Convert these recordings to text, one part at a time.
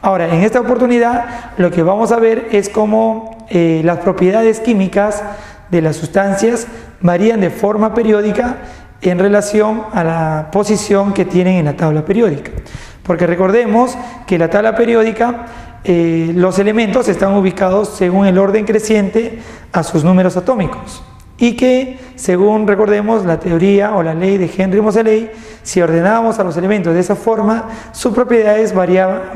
Ahora, en esta oportunidad lo que vamos a ver es cómo las propiedades químicas de las sustancias varían de forma periódica en relación a la posición que tienen en la tabla periódica. Porque recordemos que la tabla periódica, los elementos están ubicados según el orden creciente a sus números atómicos. Y que, según recordemos la teoría o la ley de Henry-Moseley, si ordenábamos a los elementos de esa forma, sus propiedades variaban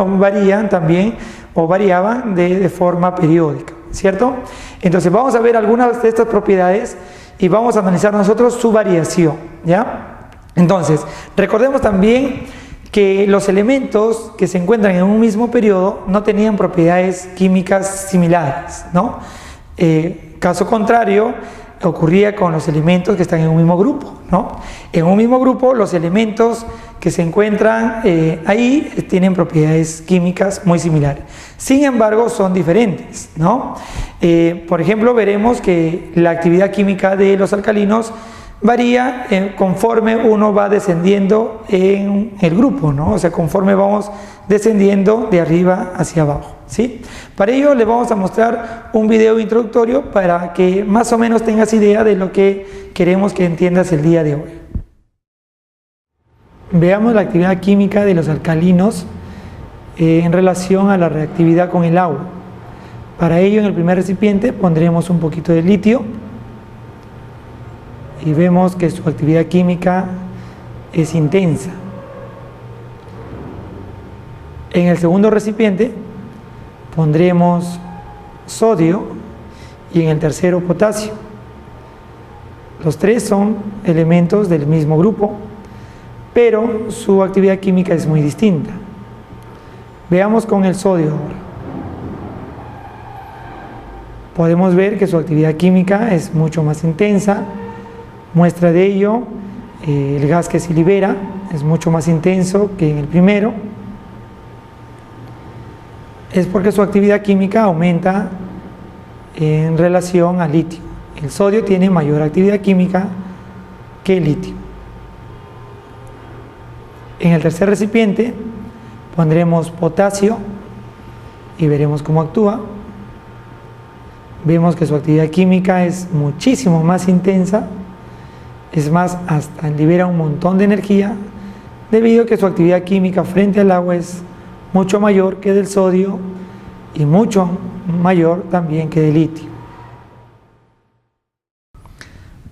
de forma periódica, ¿cierto? Entonces vamos a ver algunas de estas propiedades y vamos a analizar nosotros su variación, ¿ya? Entonces, recordemos también que los elementos que se encuentran en un mismo periodo no tenían propiedades químicas similares, ¿no? Caso contrario, ocurría con los elementos que están en un mismo grupo, ¿no? En un mismo grupo, los elementos que se encuentran ahí tienen propiedades químicas muy similares. Sin embargo, son diferentes, ¿no? Por ejemplo, veremos que la actividad química de los alcalinos varía conforme uno va descendiendo en el grupo, ¿no? O sea, conforme vamos descendiendo de arriba hacia abajo, ¿sí? Para ello les vamos a mostrar un video introductorio para que más o menos tengas idea de lo que queremos que entiendas el día de hoy. Veamos la actividad química de los alcalinos en relación a la reactividad con el agua. Para ello, en el primer recipiente pondremos un poquito de litio y vemos que su actividad química es intensa. En el segundo recipiente pondremos sodio y en el tercero potasio. Los tres son elementos del mismo grupo, pero su actividad química es muy distinta. Veamos con el sodio ahora. Podemos ver que su actividad química es mucho más intensa. Muestra de ello, el gas que se libera es mucho más intenso que en el primero. Es porque su actividad química aumenta en relación al litio. El sodio tiene mayor actividad química que el litio. En el tercer recipiente pondremos potasio y veremos cómo actúa. Vemos que su actividad química es muchísimo más intensa. Es más, hasta libera un montón de energía debido a que su actividad química frente al agua es mucho mayor que del sodio y mucho mayor también que del litio.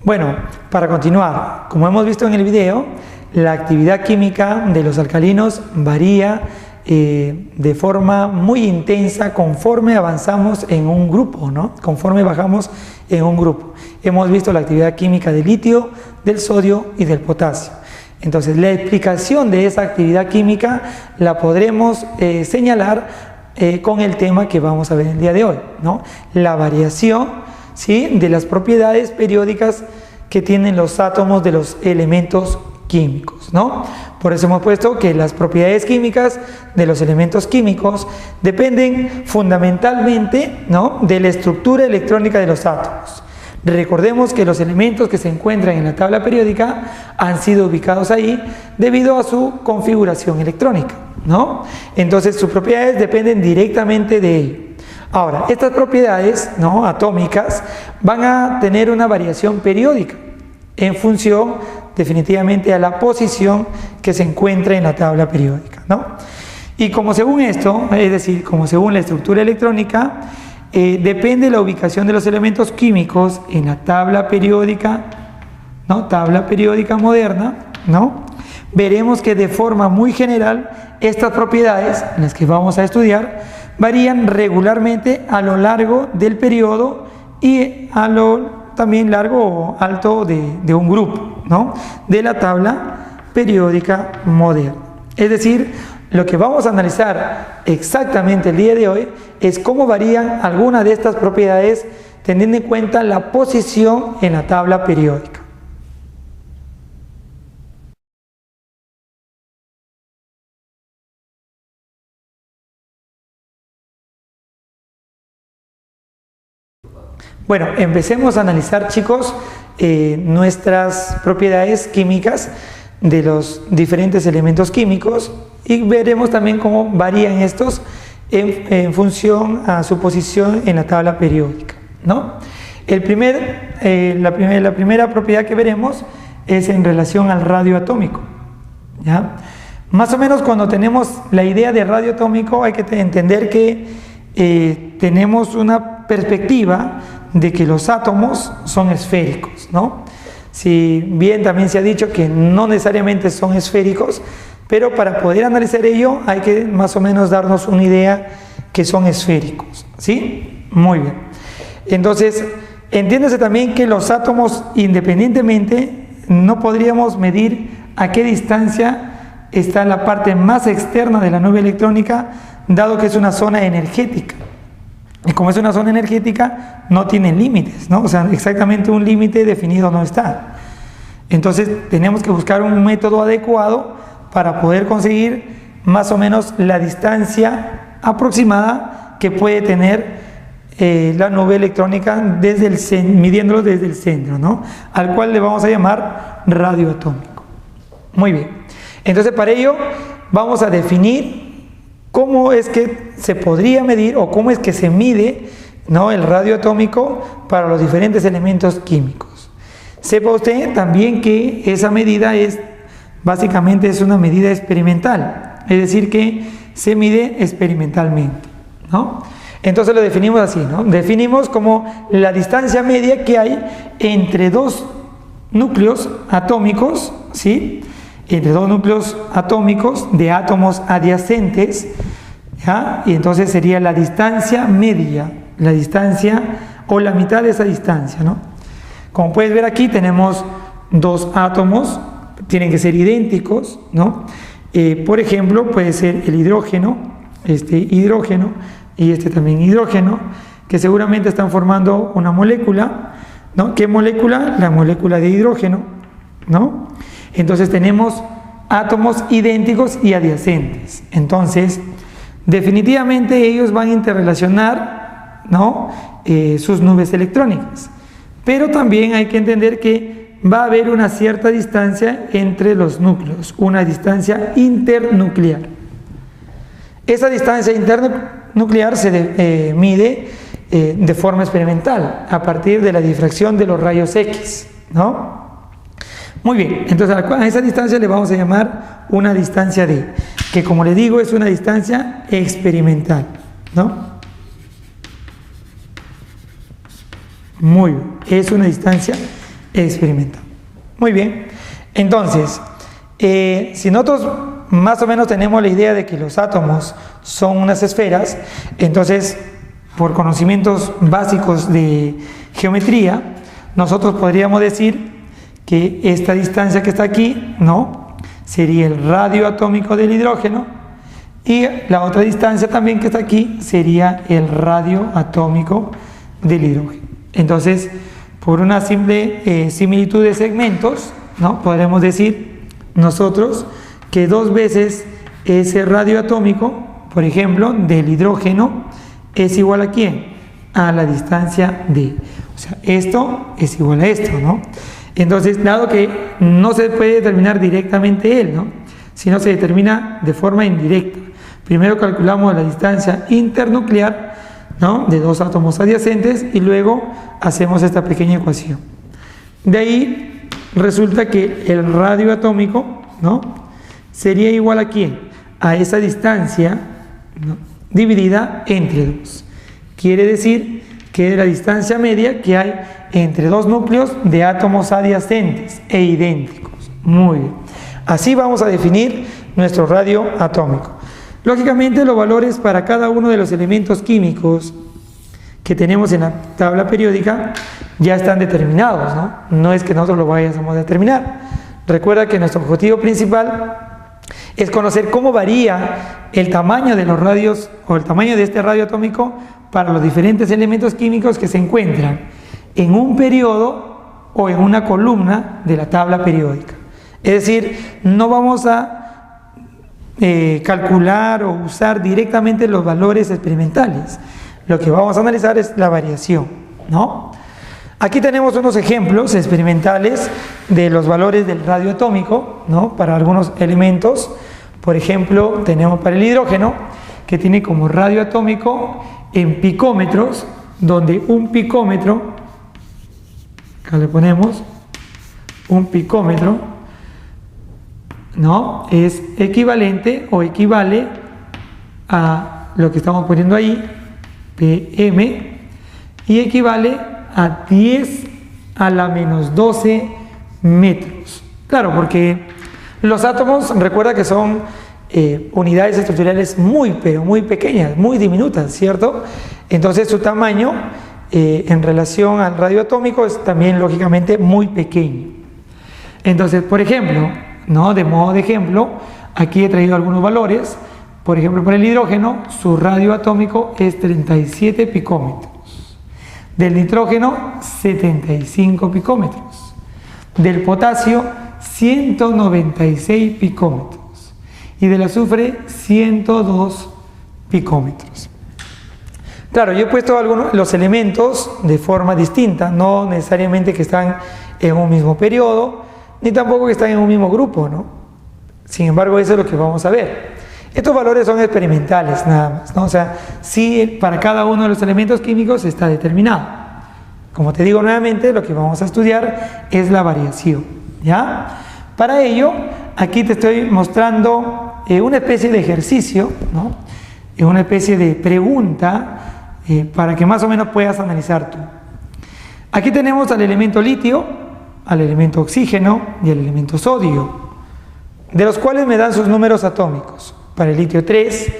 Bueno, para continuar, como hemos visto en el video, la actividad química de los alcalinos varía de forma muy intensa conforme avanzamos en un grupo, ¿no? Conforme bajamos en un grupo. Hemos visto la actividad química del litio, del sodio y del potasio. Entonces, la explicación de esa actividad química la podremos señalar con el tema que vamos a ver el día de hoy, ¿no? La variación, ¿sí?, de las propiedades periódicas que tienen los átomos de los elementos químicos, ¿no? Por eso hemos puesto que las propiedades químicas de los elementos químicos dependen fundamentalmente, ¿no?, de la estructura electrónica de los átomos. Recordemos que los elementos que se encuentran en la tabla periódica han sido ubicados ahí debido a su configuración electrónica, ¿no? Entonces sus propiedades dependen directamente de ello. Ahora, estas propiedades, ¿no?, atómicas van a tener una variación periódica en función definitivamente a la posición que se encuentra en la tabla periódica, ¿no? Y como según esto, es decir, como según la estructura electrónica, depende la ubicación de los elementos químicos en la tabla periódica, ¿no?, tabla periódica moderna, ¿no? Veremos que de forma muy general estas propiedades, en las que vamos a estudiar, varían regularmente a lo largo del periodo y a lo también largo o alto de un grupo, ¿no?, de la tabla periódica moderna. Es decir, lo que vamos a analizar exactamente el día de hoy es cómo varían algunas de estas propiedades teniendo en cuenta la posición en la tabla periódica. Bueno, empecemos a analizar, chicos, nuestras propiedades químicas de los diferentes elementos químicos y veremos también cómo varían estos en función a su posición en la tabla periódica, ¿no? La primera propiedad que veremos es en relación al radio atómico, ¿ya? Más o menos cuando tenemos la idea de radio atómico hay que entender que tenemos una perspectiva de que los átomos son esféricos, ¿no? Si bien también se ha dicho que no necesariamente son esféricos, pero para poder analizar ello hay que más o menos darnos una idea que son esféricos, ¿sí? Muy bien. Entonces, entiéndase también que los átomos, independientemente, no podríamos medir a qué distancia está la parte más externa de la nube electrónica, dado que es una zona energética. Y como es una zona energética, no tiene límites, ¿no? O sea, exactamente un límite definido no está. Entonces, tenemos que buscar un método adecuado para poder conseguir más o menos la distancia aproximada que puede tener la nube electrónica midiéndolo desde el centro, ¿no? Al cual le vamos a llamar radio atómico. Muy bien. Entonces, para ello vamos a definir cómo es que se podría medir o cómo es que se mide, ¿no?, el radio atómico para los diferentes elementos químicos. Sepa usted también que esa medida básicamente es una medida experimental, es decir, que se mide experimentalmente, ¿no? Entonces lo definimos así, ¿no? Definimos como la distancia media que hay entre dos núcleos atómicos, ¿sí? Entre dos núcleos atómicos de átomos adyacentes, ¿ya? Y entonces sería la distancia media, la distancia o la mitad de esa distancia, ¿no? Como puedes ver aquí tenemos dos átomos, tienen que ser idénticos, ¿no? Por ejemplo, puede ser el hidrógeno, este hidrógeno y este también hidrógeno, que seguramente están formando una molécula, ¿no? ¿Qué molécula? La molécula de hidrógeno, ¿no? Entonces tenemos átomos idénticos y adyacentes. Entonces, definitivamente ellos van a interrelacionar, ¿no?, sus nubes electrónicas. Pero también hay que entender que va a haber una cierta distancia entre los núcleos, una distancia internuclear. Esa distancia internuclear se mide de forma experimental a partir de la difracción de los rayos X, ¿no? Muy bien, entonces a esa distancia le vamos a llamar una distancia D, que como le digo es una distancia experimental, ¿no? Muy bien, es una distancia experimental. Muy bien, entonces, si nosotros más o menos tenemos la idea de que los átomos son unas esferas, entonces, por conocimientos básicos de geometría, nosotros podríamos decir que esta distancia que está aquí, ¿no?, sería el radio atómico del hidrógeno, y la otra distancia también que está aquí sería el radio atómico del hidrógeno. Entonces, por una simple similitud de segmentos, ¿no?, podremos decir nosotros que 2 veces ese radio atómico, por ejemplo, del hidrógeno, es igual ¿a quién? A la distancia D. O sea, esto es igual a esto, ¿no? Entonces, dado que no se puede determinar directamente él, ¿no?, sino se determina de forma indirecta. Primero calculamos la distancia internuclear, ¿no?, de 2 átomos adyacentes y luego hacemos esta pequeña ecuación. De ahí resulta que el radio atómico, ¿no?, sería igual ¿a quién? A esa distancia, ¿no?, dividida entre 2. Quiere decir que es la distancia media que hay entre 2 núcleos de átomos adyacentes e idénticos. Muy bien. Así vamos a definir nuestro radio atómico. Lógicamente, los valores para cada uno de los elementos químicos que tenemos en la tabla periódica ya están determinados, ¿no? No es que nosotros lo vayamos a determinar. Recuerda que nuestro objetivo principal es conocer cómo varía el tamaño de los radios o el tamaño de este radio atómico para los diferentes elementos químicos que se encuentran en un periodo o en una columna de la tabla periódica. Es decir, no vamos a calcular o usar directamente los valores experimentales. Lo que vamos a analizar es la variación, ¿no? Aquí tenemos unos ejemplos experimentales de los valores del radio atómico, ¿no?, para algunos elementos. Por ejemplo, tenemos para el hidrógeno que tiene como radio atómico en picómetros, donde un picómetro, acá le ponemos un picómetro, ¿no? Es equivalente o equivale a lo que estamos poniendo ahí, PM, y equivale a 10 a la menos 12 metros. Claro, porque los átomos, recuerda que son unidades estructurales muy, pero muy pequeñas, muy diminutas, ¿cierto? Entonces su tamaño en relación al radio atómico es también lógicamente muy pequeño. Entonces, por ejemplo, ¿no? De modo de ejemplo, aquí he traído algunos valores. Por ejemplo, para el hidrógeno, su radio atómico es 37 picómetros. Del nitrógeno, 75 picómetros. Del potasio, 196 picómetros. Y del azufre, 102 picómetros. Claro, yo he puesto los elementos de forma distinta, no necesariamente que están en un mismo periodo, ni tampoco que están en un mismo grupo, ¿no? Sin embargo, eso es lo que vamos a ver. Estos valores son experimentales nada más, ¿no? O sea, sí, para cada uno de los elementos químicos está determinado. Como te digo nuevamente, lo que vamos a estudiar es la variación, ¿ya? Para ello, aquí te estoy mostrando una especie de ejercicio, ¿no? Una especie de pregunta para que más o menos puedas analizar tú. Aquí tenemos al elemento litio, al elemento oxígeno y al elemento sodio, de los cuales me dan sus números atómicos. Para el litio 3,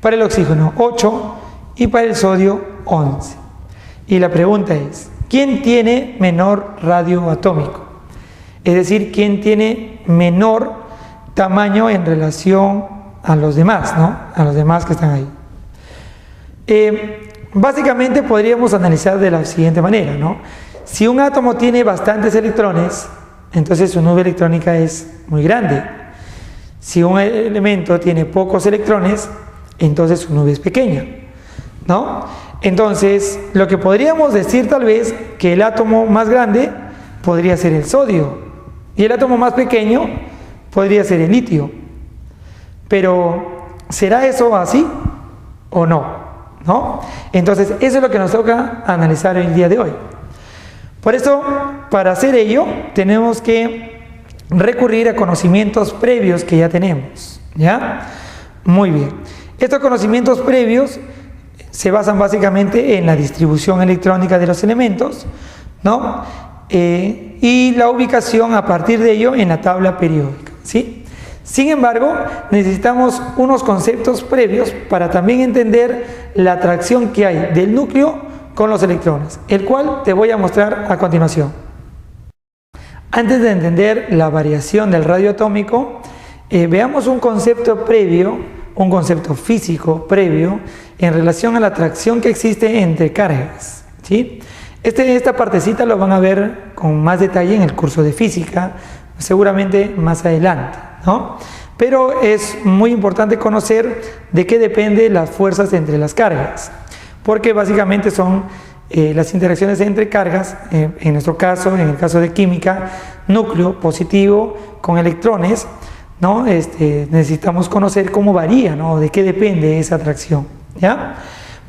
para el oxígeno 8 y para el sodio 11. Y la pregunta es, ¿quién tiene menor radio atómico? Es decir, ¿quién tiene menor tamaño en relación a los demás, ¿no? A los demás que están ahí. Básicamente podríamos analizar de la siguiente manera, ¿no? Si un átomo tiene bastantes electrones, entonces su nube electrónica es muy grande. Si un elemento tiene pocos electrones, entonces su nube es pequeña, ¿no? Entonces, lo que podríamos decir tal vez que el átomo más grande podría ser el sodio y el átomo más pequeño podría ser el litio. Pero, ¿será eso así o no? ¿No? Entonces, eso es lo que nos toca analizar el día de hoy. Por eso, para hacer ello, tenemos que recurrir a conocimientos previos que ya tenemos, ¿ya? Muy bien. Estos conocimientos previos se basan básicamente en la distribución electrónica de los elementos, ¿no? Y la ubicación a partir de ello en la tabla periódica, ¿sí? Sin embargo, necesitamos unos conceptos previos para también entender la atracción que hay del núcleo con los electrones, el cual te voy a mostrar a continuación. Antes de entender la variación del radio atómico, veamos un concepto previo, un concepto físico previo en relación a la atracción que existe entre cargas, ¿sí? Esta partecita lo van a ver con más detalle en el curso de física, seguramente más adelante, ¿no? Pero es muy importante conocer de qué dependen las fuerzas entre las cargas, porque básicamente son las interacciones entre cargas, en nuestro caso, en el caso de química, núcleo positivo con electrones, ¿no? Necesitamos conocer cómo varía, ¿no? De qué depende esa atracción, ¿ya?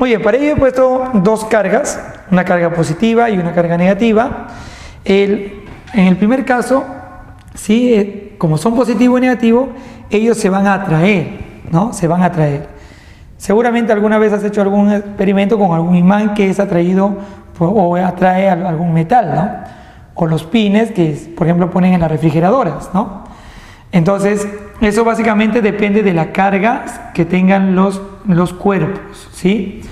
Muy bien, para ello he puesto dos cargas, una carga positiva y una carga negativa. En el primer caso, ¿sí? Como son positivo y negativo, ellos se van a atraer, ¿no? Se van a atraer. Seguramente alguna vez has hecho algún experimento con algún imán que es atraído o atrae a algún metal, ¿no? O los pines que, por ejemplo, ponen en las refrigeradoras, ¿no? Entonces, eso básicamente depende de la carga que tengan los cuerpos, ¿sí?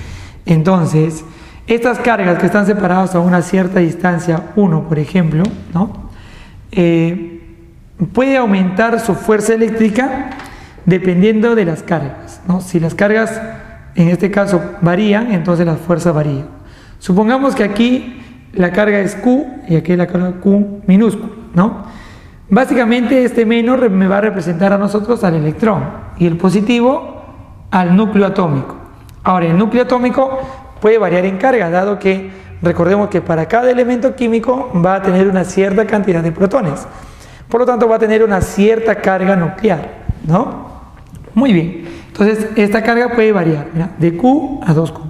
Entonces, estas cargas que están separadas a una cierta distancia, 1 por ejemplo, ¿no? Puede aumentar su fuerza eléctrica dependiendo de las cargas, ¿no? Si las cargas, en este caso, varían, entonces la fuerza varía. Supongamos que aquí la carga es Q y aquí la carga Q minúscula, ¿no? Básicamente este menos me va a representar a nosotros al electrón y el positivo al núcleo atómico. Ahora, el núcleo atómico puede variar en carga, dado que recordemos que para cada elemento químico va a tener una cierta cantidad de protones. Por lo tanto, va a tener una cierta carga nuclear, ¿no? Muy bien. Entonces, esta carga puede variar, mira, de Q a 2Q.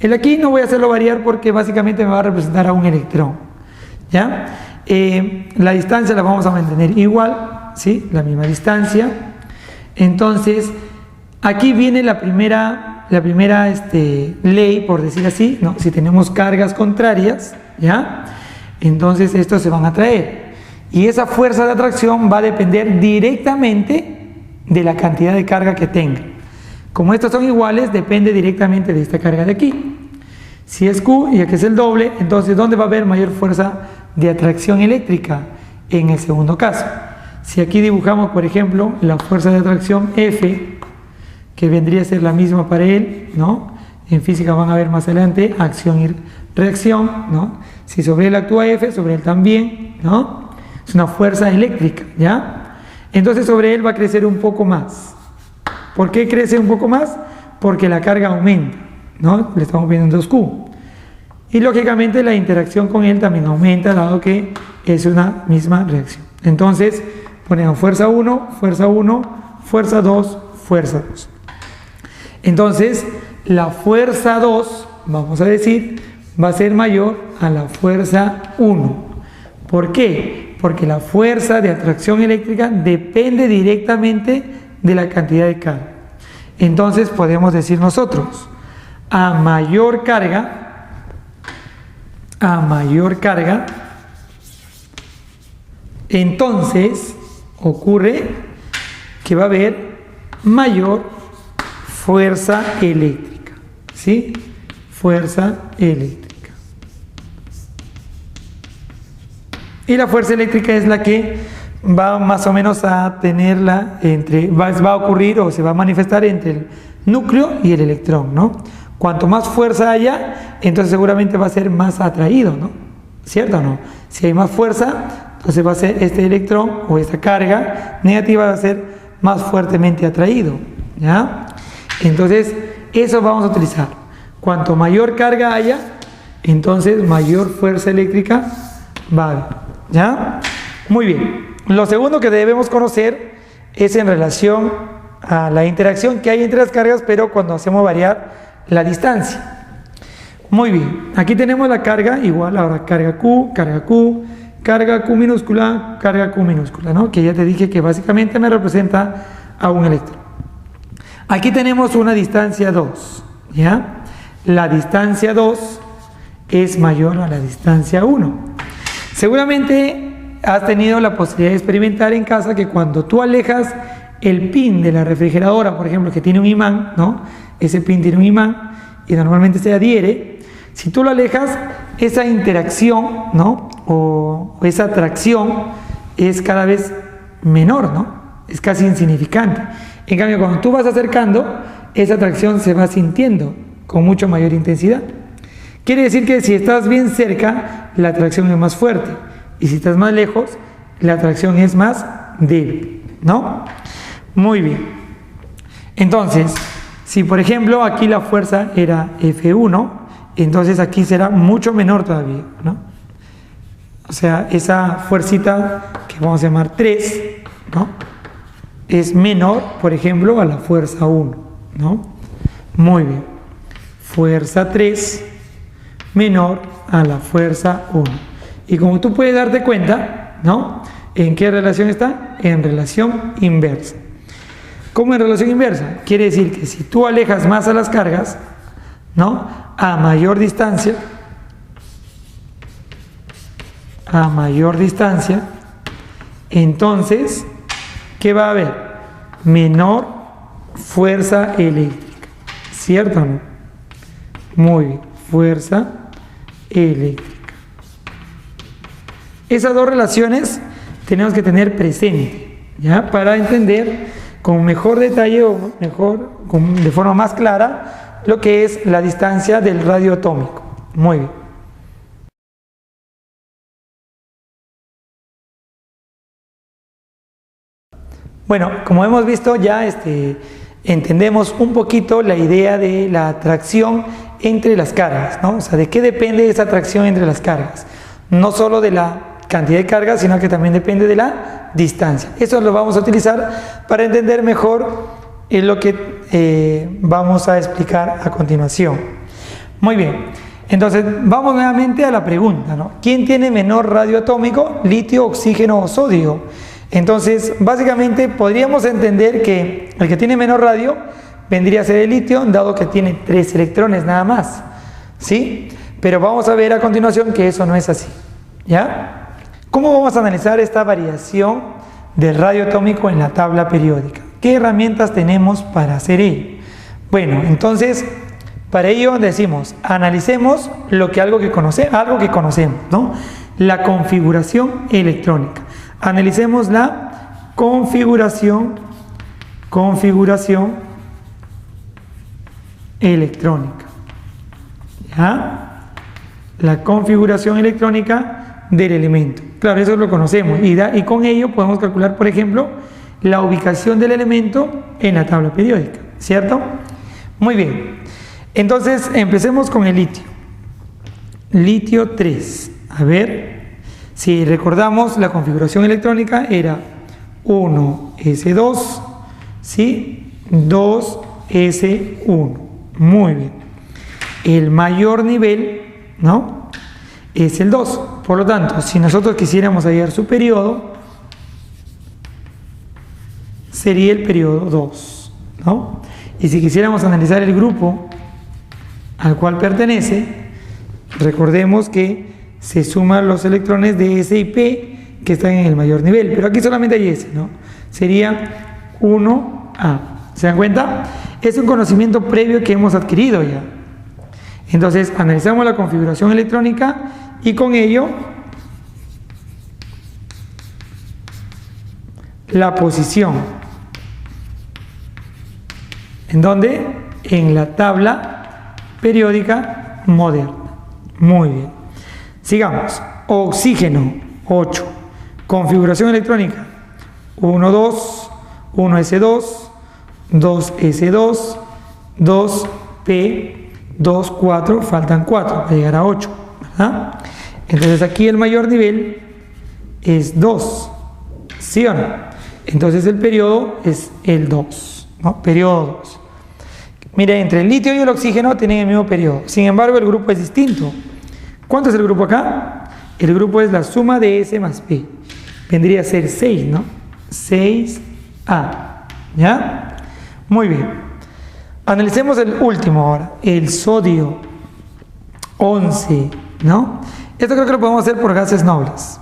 El aquí no voy a hacerlo variar porque básicamente me va a representar a un electrón, ¿ya? La distancia la vamos a mantener igual, ¿sí? La misma distancia. Entonces, aquí viene la primera ley, por decir así, ¿no? Si tenemos cargas contrarias, ¿ya? Entonces, estos se van a atraer. Y esa fuerza de atracción va a depender directamente de la cantidad de carga que tenga. Como estos son iguales, depende directamente de esta carga de aquí. Si es Q y aquí es el doble, entonces ¿dónde va a haber mayor fuerza de atracción eléctrica? En el segundo caso. Si aquí dibujamos, por ejemplo, la fuerza de atracción F, que vendría a ser la misma para él, ¿no? En física van a ver más adelante acción y reacción, ¿no? Si sobre él actúa F, sobre él también, ¿no? Es una fuerza eléctrica, ¿ya? Entonces sobre él va a crecer un poco más. ¿Por qué crece un poco más? Porque la carga aumenta, ¿no? Le estamos viendo 2Q. Y lógicamente la interacción con él también aumenta, dado que es una misma reacción. Entonces ponemos fuerza 1, fuerza 1, fuerza 2, fuerza 2. Entonces la fuerza 2, vamos a decir, va a ser mayor a la fuerza 1. ¿Por qué? Porque la fuerza de atracción eléctrica depende directamente de la cantidad de carga. Entonces podemos decir nosotros, a mayor carga, entonces ocurre que va a haber mayor fuerza eléctrica, ¿sí? Fuerza eléctrica. Y la fuerza eléctrica es la que va más o menos a tenerla va a ocurrir o se va a manifestar entre el núcleo y el electrón, ¿no? Cuanto más fuerza haya, entonces seguramente va a ser más atraído, ¿no? ¿Cierto o no? Si hay más fuerza, entonces va a ser este electrón o esta carga negativa va a ser más fuertemente atraído, ¿ya? Entonces, eso vamos a utilizar. Cuanto mayor carga haya, entonces mayor fuerza eléctrica va a haber, ¿ya? Muy bien. Lo segundo que debemos conocer es en relación a la interacción que hay entre las cargas, pero cuando hacemos variar la distancia. Muy bien, aquí tenemos la carga igual, ahora carga Q, carga Q minúscula, ¿no? Que ya te dije que básicamente me representa a un electrón. Aquí tenemos una distancia 2, ¿ya? La distancia 2 es mayor a la distancia 1. Seguramente has tenido la posibilidad de experimentar en casa que cuando tú alejas el pin de la refrigeradora, por ejemplo, que tiene un imán, ¿no? Ese pin tiene un imán y normalmente se adhiere. Si tú lo alejas, esa interacción, ¿no? O esa atracción es cada vez menor, ¿no? Es casi insignificante. En cambio, cuando tú vas acercando, esa atracción se va sintiendo con mucho mayor intensidad. Quiere decir que si estás bien cerca, la atracción es más fuerte. Y si estás más lejos, la atracción es más débil, ¿no? Muy bien. Entonces, si por ejemplo aquí la fuerza era F1, entonces aquí será mucho menor todavía, ¿no? O sea, esa fuercita que vamos a llamar 3, ¿no? Es menor, por ejemplo, a la fuerza 1, ¿no? Muy bien. Fuerza 3 menor a la fuerza 1. Y como tú puedes darte cuenta, ¿no? ¿En qué relación está? En relación inversa. ¿Cómo en relación inversa? Quiere decir que si tú alejas más a las cargas, ¿no? A mayor distancia, entonces, ¿qué va a haber? Menor fuerza eléctrica. ¿Cierto o no? Muy bien. Fuerza eléctrica. Esas dos relaciones tenemos que tener presente, ¿ya? Para entender con mejor detalle o de forma más clara lo que es la distancia del radio atómico. Muy bien. Bueno, como hemos visto ya entendemos un poquito la idea de la atracción entre las cargas, ¿no? O sea, ¿de qué depende esa atracción entre las cargas? No solo de la cantidad de carga, sino que también depende de la distancia. Eso lo vamos a utilizar para entender mejor lo que vamos a explicar a continuación. Muy bien, entonces vamos nuevamente a la pregunta, ¿no? ¿Quién tiene menor radio atómico? ¿Litio, oxígeno o sodio? Entonces, básicamente podríamos entender que el que tiene menor radio vendría a ser el litio, dado que tiene 3 electrones nada más, ¿sí? Pero vamos a ver a continuación que eso no es así, ¿ya? ¿Cómo vamos a analizar esta variación del radio atómico en la tabla periódica? ¿Qué herramientas tenemos para hacer ello? Bueno, entonces, para ello decimos, analicemos algo que conocemos, ¿no? La configuración electrónica. Analicemos la configuración electrónica, ¿ya? La configuración electrónica del elemento. Claro, eso lo conocemos y con ello podemos calcular, por ejemplo, la ubicación del elemento en la tabla periódica, ¿cierto? Muy bien, entonces empecemos con el litio. Litio 3, a ver, si recordamos la configuración electrónica era 1s2, ¿sí? 2s1, muy bien. El mayor nivel, ¿no?, es el 2, por lo tanto, si nosotros quisiéramos hallar su periodo, sería el periodo 2, ¿no? Y si quisiéramos analizar el grupo al cual pertenece, recordemos que se suman los electrones de S y P que están en el mayor nivel, pero aquí solamente hay S, ¿no? Sería 1A. ¿Se dan cuenta? Es un conocimiento previo que hemos adquirido ya. Entonces, analizamos la configuración electrónica y con ello la posición. ¿En dónde? En la tabla periódica moderna. Muy bien. Sigamos. Oxígeno 8. Configuración electrónica 1,2, 1s2, 2s2, 2p, 2, 4, faltan 4 para llegar a 8, ¿verdad? Entonces aquí el mayor nivel es 2, ¿sí o no? Entonces el periodo es el 2, ¿no? Periodo 2. Mire, entre el litio y el oxígeno tienen el mismo periodo, sin embargo el grupo es distinto. ¿Cuánto es el grupo acá? El grupo es la suma de S más P. Vendría a ser 6, ¿no? 6A, ¿ya? Muy bien. Analicemos el último ahora, el sodio 11, ¿no? Esto creo que lo podemos hacer por gases nobles.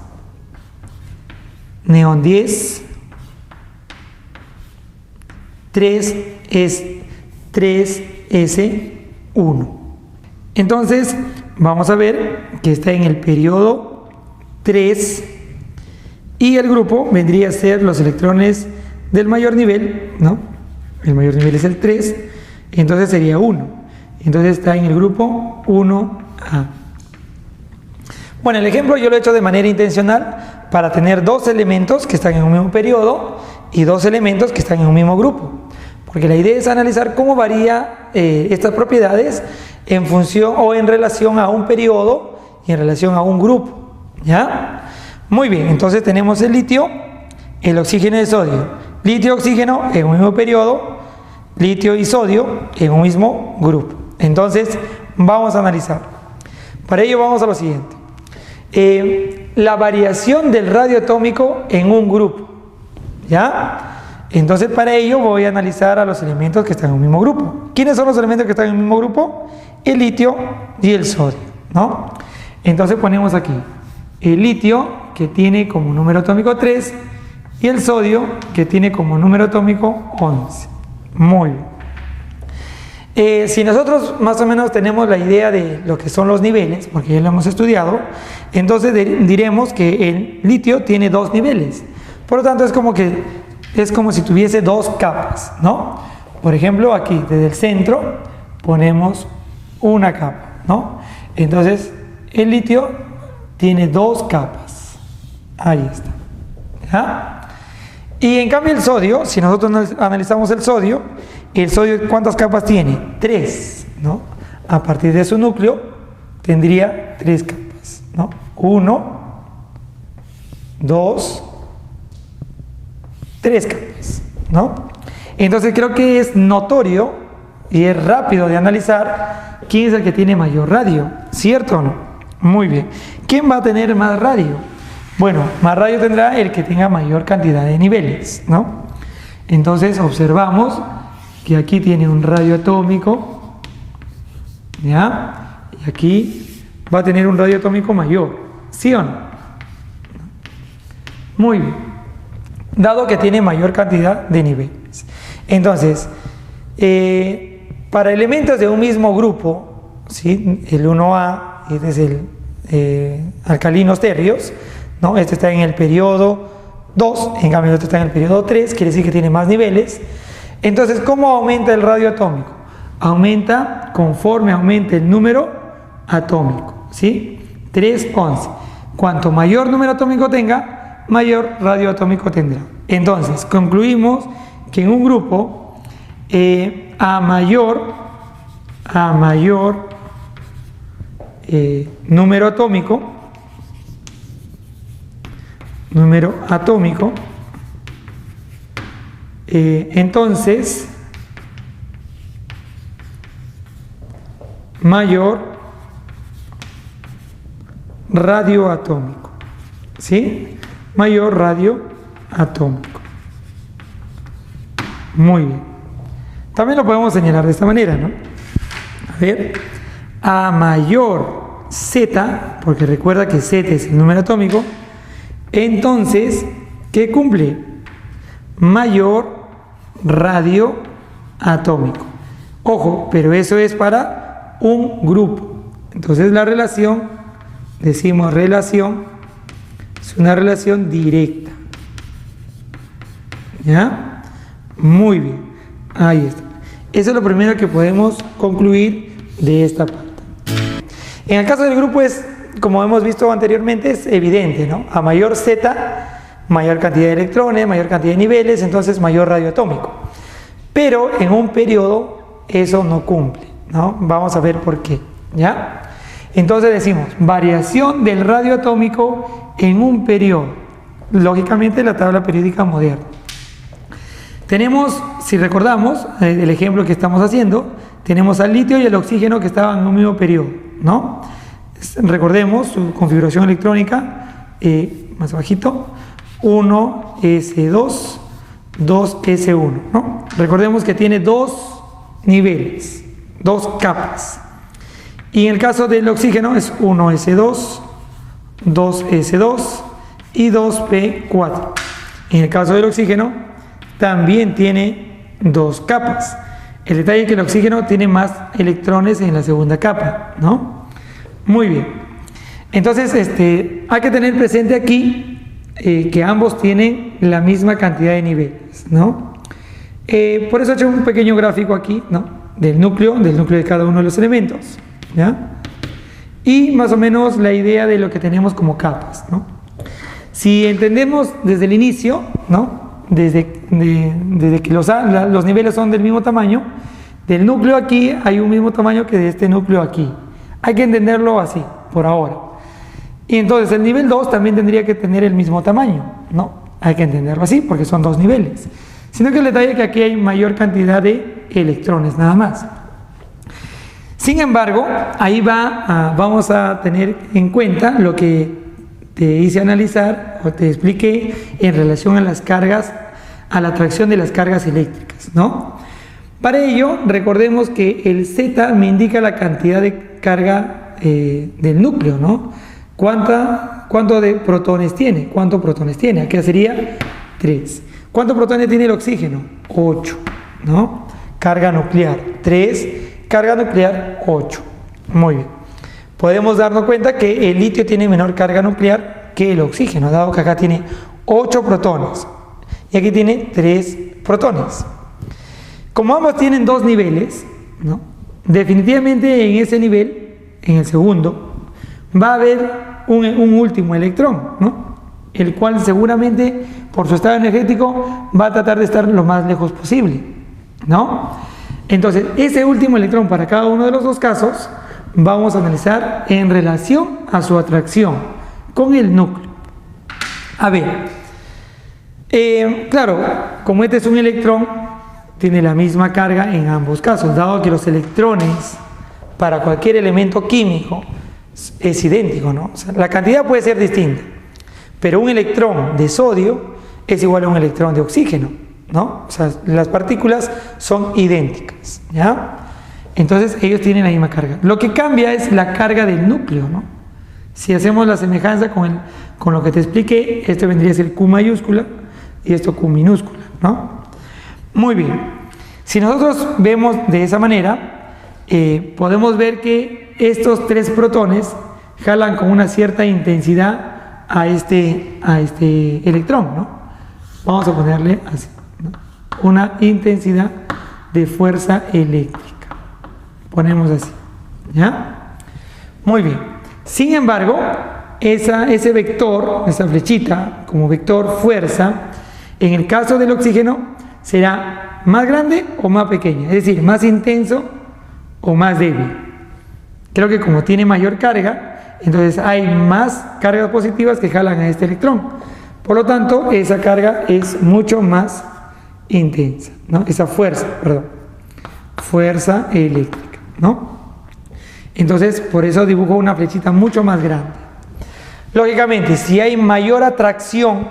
Neón 10, 3S1. Entonces, vamos a ver que está en el periodo 3 y el grupo vendría a ser los electrones del mayor nivel, ¿no? El mayor nivel es el 3, entonces sería 1. Entonces está en el grupo 1A. Bueno, el ejemplo yo lo he hecho de manera intencional para tener 2 elementos que están en un mismo periodo y 2 elementos que están en un mismo grupo. Porque la idea es analizar cómo varía estas propiedades en función o en relación a un periodo y en relación a un grupo, ¿ya? Muy bien, entonces tenemos el litio, el oxígeno y el sodio. Litio y oxígeno en un mismo periodo, litio y sodio en un mismo grupo. Entonces vamos a analizar. Para ello vamos a lo siguiente. La variación del radio atómico en un grupo, ¿ya? Entonces para ello voy a analizar a los elementos que están en un mismo grupo. ¿Quiénes son los elementos que están en el mismo grupo? El litio y el sodio, ¿no? Entonces ponemos aquí el litio, que tiene como número atómico 3, y el sodio, que tiene como número atómico 11. Muy bien. Si nosotros más o menos tenemos la idea de lo que son los niveles, porque ya lo hemos estudiado, entonces diremos que el litio tiene 2 niveles. Por lo tanto, es como si tuviese 2 capas, ¿no? Por ejemplo, aquí desde el centro ponemos una capa, ¿no? Entonces, el litio tiene 2 capas. Ahí está, ¿ya? Y en cambio el sodio, si nosotros analizamos el sodio ¿cuántas capas tiene? 3, ¿no? A partir de su núcleo tendría 3 capas, ¿no? 1, 2, 3 capas, ¿no? Entonces creo que es notorio y es rápido de analizar quién es el que tiene mayor radio, ¿cierto o no? Muy bien. ¿Quién va a tener más radio? Bueno, más radio tendrá el que tenga mayor cantidad de niveles, ¿no? Entonces observamos que aquí tiene un radio atómico, ¿ya? Y aquí va a tener un radio atómico mayor, ¿sí o no? Muy bien. Dado que tiene mayor cantidad de niveles. Entonces, para elementos de un mismo grupo, ¿sí? El 1A, este es el alcalinos tercios, ¿no? Este está en el periodo 2, en cambio el otro está en el periodo 3, quiere decir que tiene más niveles. Entonces, ¿cómo aumenta el radio atómico? Aumenta conforme aumenta el número atómico, ¿sí? 3, 11. Cuanto mayor número atómico tenga, mayor radio atómico tendrá. Entonces, concluimos que en un grupo, a mayor número atómico, entonces mayor radio atómico, ¿sí? Mayor radio atómico. Muy bien. También lo podemos señalar de esta manera, ¿no? A ver, a mayor Z, porque recuerda que Z es el número atómico, entonces, ¿qué cumple? Mayor radio atómico. Ojo, pero eso es para un grupo. Entonces la relación, decimos relación, es una relación directa. ¿Ya? Muy bien. Ahí está. Eso es lo primero que podemos concluir de esta parte. En el caso del grupo es, como hemos visto anteriormente, es evidente, ¿no? A mayor Z, mayor cantidad de electrones, mayor cantidad de niveles, entonces mayor radio atómico. Pero en un periodo eso no cumple, ¿no? Vamos a ver por qué, ¿ya? Entonces decimos, variación del radio atómico en un periodo. Lógicamente la tabla periódica moderna. Tenemos, si recordamos, el ejemplo que estamos haciendo, tenemos al litio y el oxígeno que estaban en un mismo periodo, ¿no? Recordemos su configuración electrónica, más bajito, 1s2, 2s1, ¿no? Recordemos que tiene dos niveles, dos capas. Y en el caso del oxígeno es 1s2, 2s2 y 2p4. En el caso del oxígeno también tiene dos capas. El detalle es que el oxígeno tiene más electrones en la segunda capa, ¿no? Muy bien. Entonces, hay que tener presente aquí que ambos tienen la misma cantidad de niveles, ¿no? Por eso he hecho un pequeño gráfico aquí, ¿no? Del núcleo de cada uno de los elementos, ¿ya? Y más o menos la idea de lo que tenemos como capas, ¿no? Si entendemos desde el inicio, ¿no? Desde que los niveles son del mismo tamaño, del núcleo aquí hay un mismo tamaño que de este núcleo aquí. Hay que entenderlo así, por ahora. Y entonces el nivel 2 también tendría que tener el mismo tamaño, ¿no? Hay que entenderlo así, porque son dos niveles. Sino que el detalle es que aquí hay mayor cantidad de electrones, nada más. Sin embargo, ahí vamos a tener en cuenta lo que te hice analizar o te expliqué en relación a las cargas, a la atracción de las cargas eléctricas, ¿no? Para ello, recordemos que el Z me indica la cantidad de carga del núcleo, ¿no? ¿Cuánto de protones tiene? ¿Cuántos protones tiene? Aquí sería 3. ¿Cuántos protones tiene el oxígeno? 8, ¿no? Carga nuclear, 3, carga nuclear, 8. Muy bien. Podemos darnos cuenta que el litio tiene menor carga nuclear que el oxígeno, dado que acá tiene 8 protones y aquí tiene 3 protones. Como ambos tienen dos niveles, ¿no? Definitivamente en ese nivel, en el segundo, va a haber un último electrón, ¿no? El cual seguramente por su estado energético va a tratar de estar lo más lejos posible, ¿no? Entonces, ese último electrón para cada uno de los dos casos vamos a analizar en relación a su atracción con el núcleo. A ver, claro, como este es un electrón, tiene la misma carga en ambos casos, dado que los electrones para cualquier elemento químico es idéntico, ¿no? O sea, la cantidad puede ser distinta, pero un electrón de sodio es igual a un electrón de oxígeno, ¿no? O sea, las partículas son idénticas, ¿ya? Entonces ellos tienen la misma carga. Lo que cambia es la carga del núcleo, ¿no? Si hacemos la semejanza con lo que te expliqué, esto vendría a ser Q mayúscula y esto Q minúscula, ¿no? Muy bien. Si nosotros vemos de esa manera, podemos ver que estos 3 protones jalan con una cierta intensidad a este electrón, ¿no? Vamos a ponerle así, ¿no? Una intensidad de fuerza eléctrica. Ponemos así, ¿ya? Muy bien. Sin embargo, ese vector, esa flechita como vector fuerza, en el caso del oxígeno será más grande o más pequeña, es decir, más intenso o más débil. Creo que como tiene mayor carga, entonces hay más cargas positivas que jalan a este electrón. Por lo tanto, esa carga es mucho más intensa, ¿no? Esa fuerza, perdón, fuerza eléctrica, ¿no? Entonces, por eso dibujo una flechita mucho más grande. Lógicamente, si hay mayor atracción,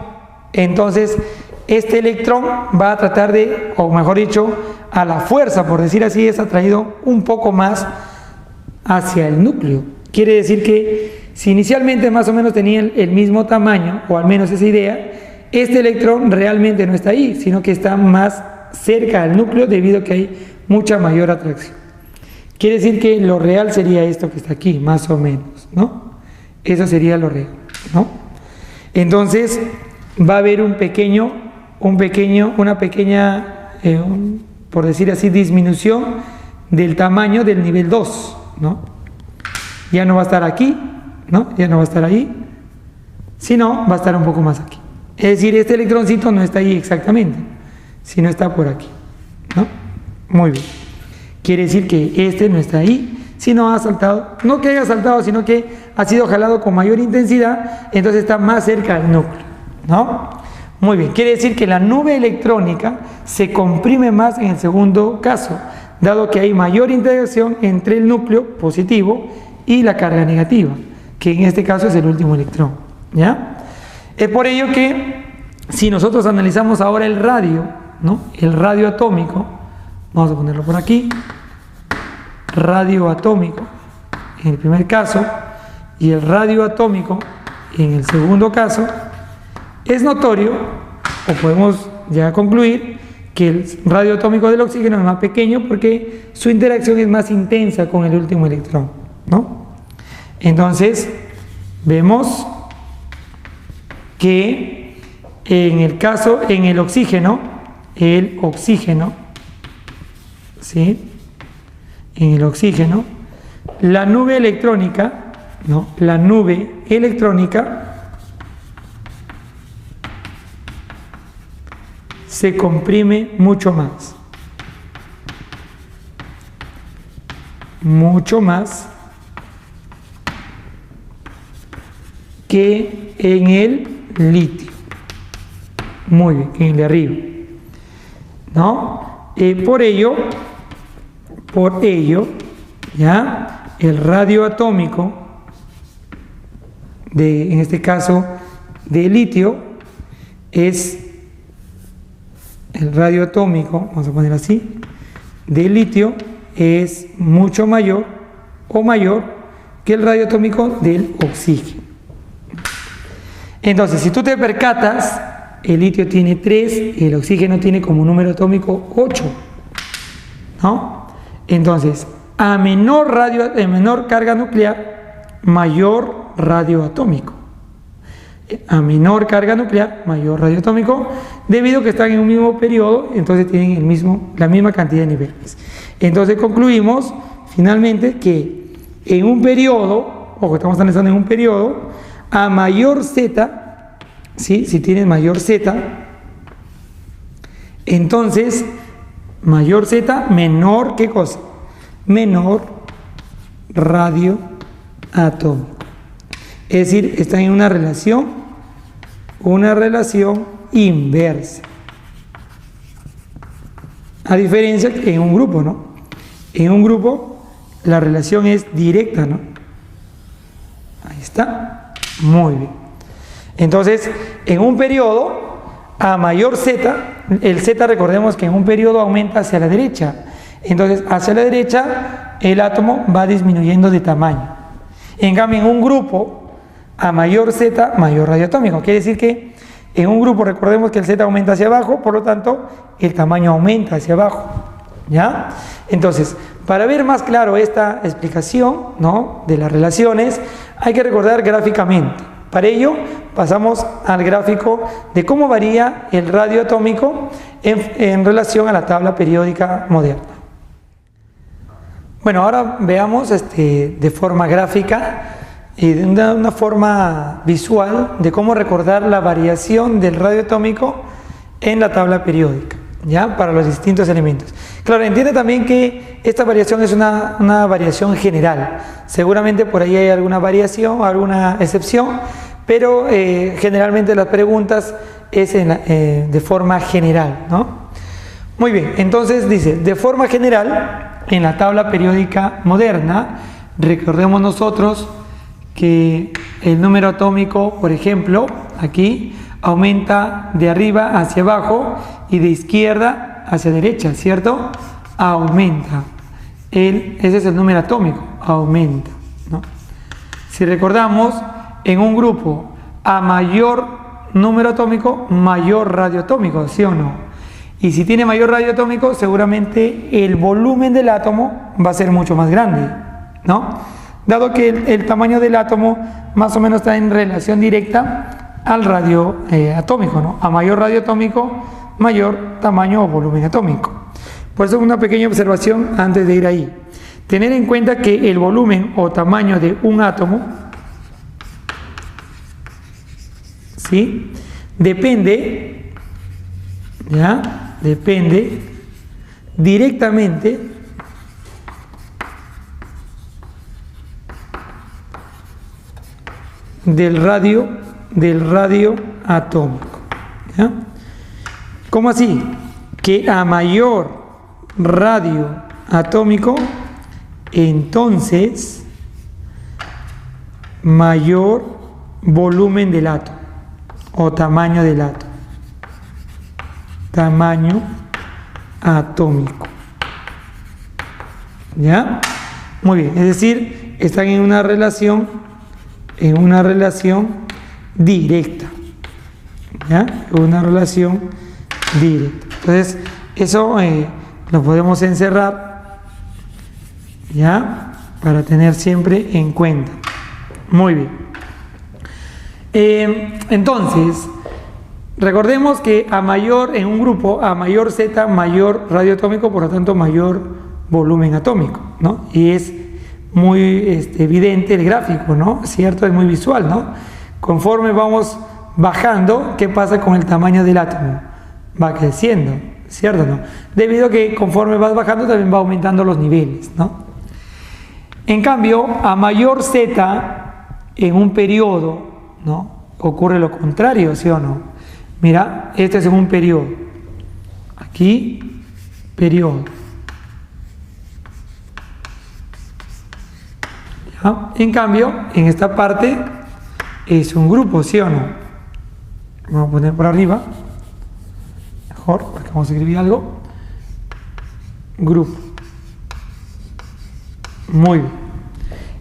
entonces este electrón va a tratar de, o mejor dicho, a la fuerza, por decir así, es atraído un poco más hacia el núcleo. Quiere decir que si inicialmente más o menos tenían el mismo tamaño, o al menos esa idea, este electrón realmente no está ahí, sino que está más cerca al núcleo debido a que hay mucha mayor atracción. Quiere decir que lo real sería esto que está aquí, más o menos, ¿no? Eso sería lo real, ¿no? Entonces va a haber una pequeña, por decir así, disminución del tamaño del nivel 2, ¿no? Ya no va a estar aquí, ¿no? Ya no va a estar ahí, sino va a estar un poco más aquí. Es decir, este electroncito no está ahí exactamente, sino está por aquí, ¿no? Muy bien. Quiere decir que este no está ahí, sino ha saltado, no que haya saltado, sino que ha sido jalado con mayor intensidad, entonces está más cerca del núcleo, ¿no? Muy bien, quiere decir que la nube electrónica se comprime más en el segundo caso, dado que hay mayor interacción entre el núcleo positivo y la carga negativa, que en este caso es el último electrón, ¿ya? Es por ello que si nosotros analizamos ahora el radio, ¿no? El radio atómico, vamos a ponerlo por aquí, radio atómico en el primer caso y el radio atómico en el segundo caso, es notorio, o podemos ya concluir, que el radio atómico del oxígeno es más pequeño porque su interacción es más intensa con el último electrón, ¿no? Entonces, vemos que en el caso, en el oxígeno, ¿sí? En el oxígeno, la nube electrónica, ¿no? La nube electrónica se comprime mucho más que en el litio. Muy bien, que en el de arriba, ¿no? Por ello, ya, el radio atómico, en este caso de litio, es el radio atómico, vamos a poner así, de litio es mucho mayor o mayor que el radio atómico del oxígeno. Entonces, si tú te percatas, el litio tiene 3, el oxígeno tiene como número atómico 8, ¿no? Entonces, a menor carga nuclear, mayor radio atómico. A menor carga nuclear, mayor radio atómico, debido a que están en un mismo periodo, entonces tienen la misma cantidad de niveles. Entonces concluimos finalmente que en un periodo, o que estamos analizando en un periodo, a mayor Z, ¿sí? Si tienes mayor Z, entonces mayor Z, menor, ¿qué cosa? Menor radio atómico. Es decir, están en una relación inversa. A diferencia que en un grupo, ¿no? En un grupo la relación es directa, ¿no? Ahí está. Muy bien. Entonces, en un periodo, a mayor z, el z recordemos que en un periodo aumenta hacia la derecha. Entonces, hacia la derecha, el átomo va disminuyendo de tamaño. En cambio, en un grupo, a mayor z, mayor radio atómico. Quiere decir que en un grupo, recordemos que el z aumenta hacia abajo, por lo tanto, el tamaño aumenta hacia abajo. ¿Ya? Entonces, para ver más claro esta explicación, ¿no?, de las relaciones, hay que recordar gráficamente. Para ello, pasamos al gráfico de cómo varía el radio atómico en relación a la tabla periódica moderna. Bueno, ahora veamos de forma gráfica y de una forma visual de cómo recordar la variación del radio atómico en la tabla periódica, ¿ya? Para los distintos elementos. Claro, entiende también que esta variación es una variación general. Seguramente por ahí hay alguna variación, alguna excepción, pero generalmente las preguntas es de forma general, ¿no? Muy bien, entonces dice, de forma general, en la tabla periódica moderna, recordemos nosotros que el número atómico, por ejemplo, aquí, aumenta de arriba hacia abajo y de izquierda hacia derecha, ¿cierto? Aumenta. Ese es el número atómico, aumenta, ¿no? Si recordamos, en un grupo, a mayor número atómico, mayor radio atómico, ¿sí o no? Y si tiene mayor radio atómico, seguramente el volumen del átomo va a ser mucho más grande, ¿no? Dado que el tamaño del átomo más o menos está en relación directa al radio atómico, ¿no? A mayor radio atómico, mayor tamaño o volumen atómico. Por eso una pequeña observación antes de ir ahí. Tener en cuenta que el volumen o tamaño de un átomo, ¿sí?, depende, ¿ya?, depende directamente del radio atómico, ¿ya? ¿Cómo así? Que a mayor radio atómico, entonces mayor volumen del átomo o tamaño del átomo. Tamaño atómico. ¿Ya? Muy bien, es decir, están en una relación directa. ¿Ya? Una relación directa. Entonces, eso lo podemos encerrar, ¿ya?, para tener siempre en cuenta. Muy bien. Entonces, recordemos que en un grupo, a mayor Z, mayor radio atómico, por lo tanto, mayor volumen atómico, ¿no? Y es muy evidente el gráfico, ¿no? ¿Cierto? Es muy visual, ¿no? Conforme vamos bajando, ¿qué pasa con el tamaño del átomo? Va creciendo, ¿cierto? ¿No? Debido a que conforme vas bajando también va aumentando los niveles, ¿no? En cambio, a mayor Z en un periodo, ¿no?, ocurre lo contrario, ¿sí o no? Mira, este es en un periodo. Aquí, periodo. ¿Ya? En cambio, en esta parte es un grupo, ¿sí o no? Vamos a poner por arriba. Mejor, porque vamos a escribir algo. Grupo. Muy bien.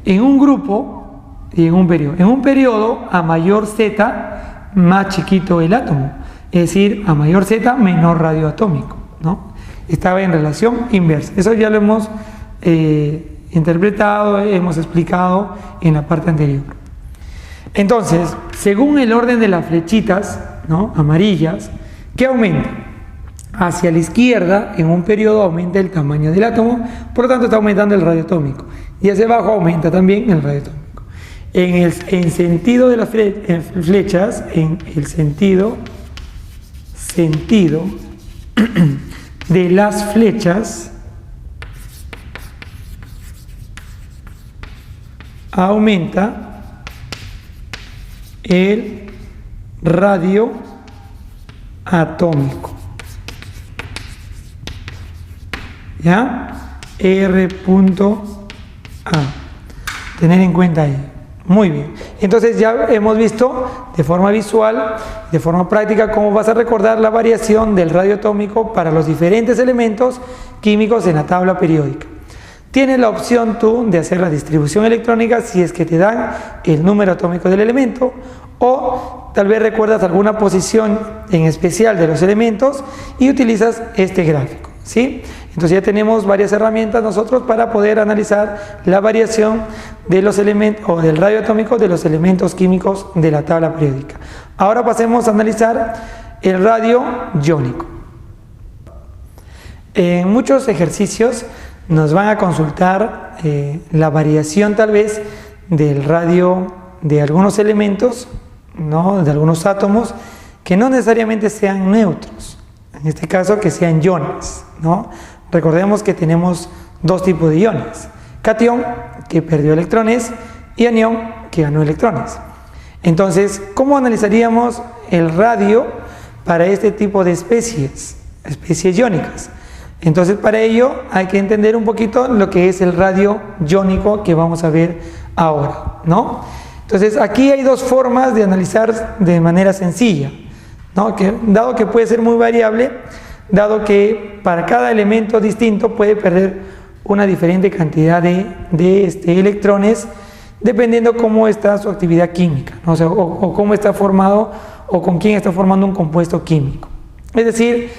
En un grupo y en un periodo. En un periodo, a mayor Z, más chiquito el átomo. Es decir, a mayor Z, menor radio atómico, ¿no? Estaba en relación inversa. Eso ya lo hemos interpretado, hemos explicado en la parte anterior. Entonces, según el orden de las flechitas, ¿no?, amarillas, ¿qué aumenta? Hacia la izquierda, en un periodo, aumenta el tamaño del átomo, por lo tanto está aumentando el radio atómico. Y hacia abajo aumenta también el radio atómico. En sentido de las flechas, en el sentido de las flechas, aumenta el radio atómico. ¿ya? R.A. Tener en cuenta ahí. Muy bien. Entonces ya hemos visto de forma visual, de forma práctica, cómo vas a recordar la variación del radio atómico para los diferentes elementos químicos en la tabla periódica. Tienes la opción tú de hacer la distribución electrónica si es que te dan el número atómico del elemento, o tal vez recuerdas alguna posición en especial de los elementos y utilizas este gráfico, ¿sí? Entonces ya tenemos varias herramientas nosotros para poder analizar la variación de los elementos o del radio atómico de los elementos químicos de la tabla periódica. Ahora pasemos a analizar el radio iónico. En muchos ejercicios nos van a consultar la variación tal vez del radio de algunos elementos, ¿no? De algunos átomos que no necesariamente sean neutros, en este caso que sean iones, ¿no? Recordemos que tenemos dos tipos de iones: catión, que perdió electrones, y anión, que ganó electrones. Entonces, ¿cómo analizaríamos el radio para este tipo de especies iónicas? Entonces, para ello hay que entender un poquito lo que es el radio iónico que vamos a ver ahora, ¿no? Entonces, aquí hay dos formas de analizar de manera sencilla, ¿no? Dado que puede ser muy variable, dado que para cada elemento distinto puede perder una diferente cantidad de electrones, dependiendo cómo está su actividad química, ¿no? O cómo está formado, o con quién está formando un compuesto químico. Es decir,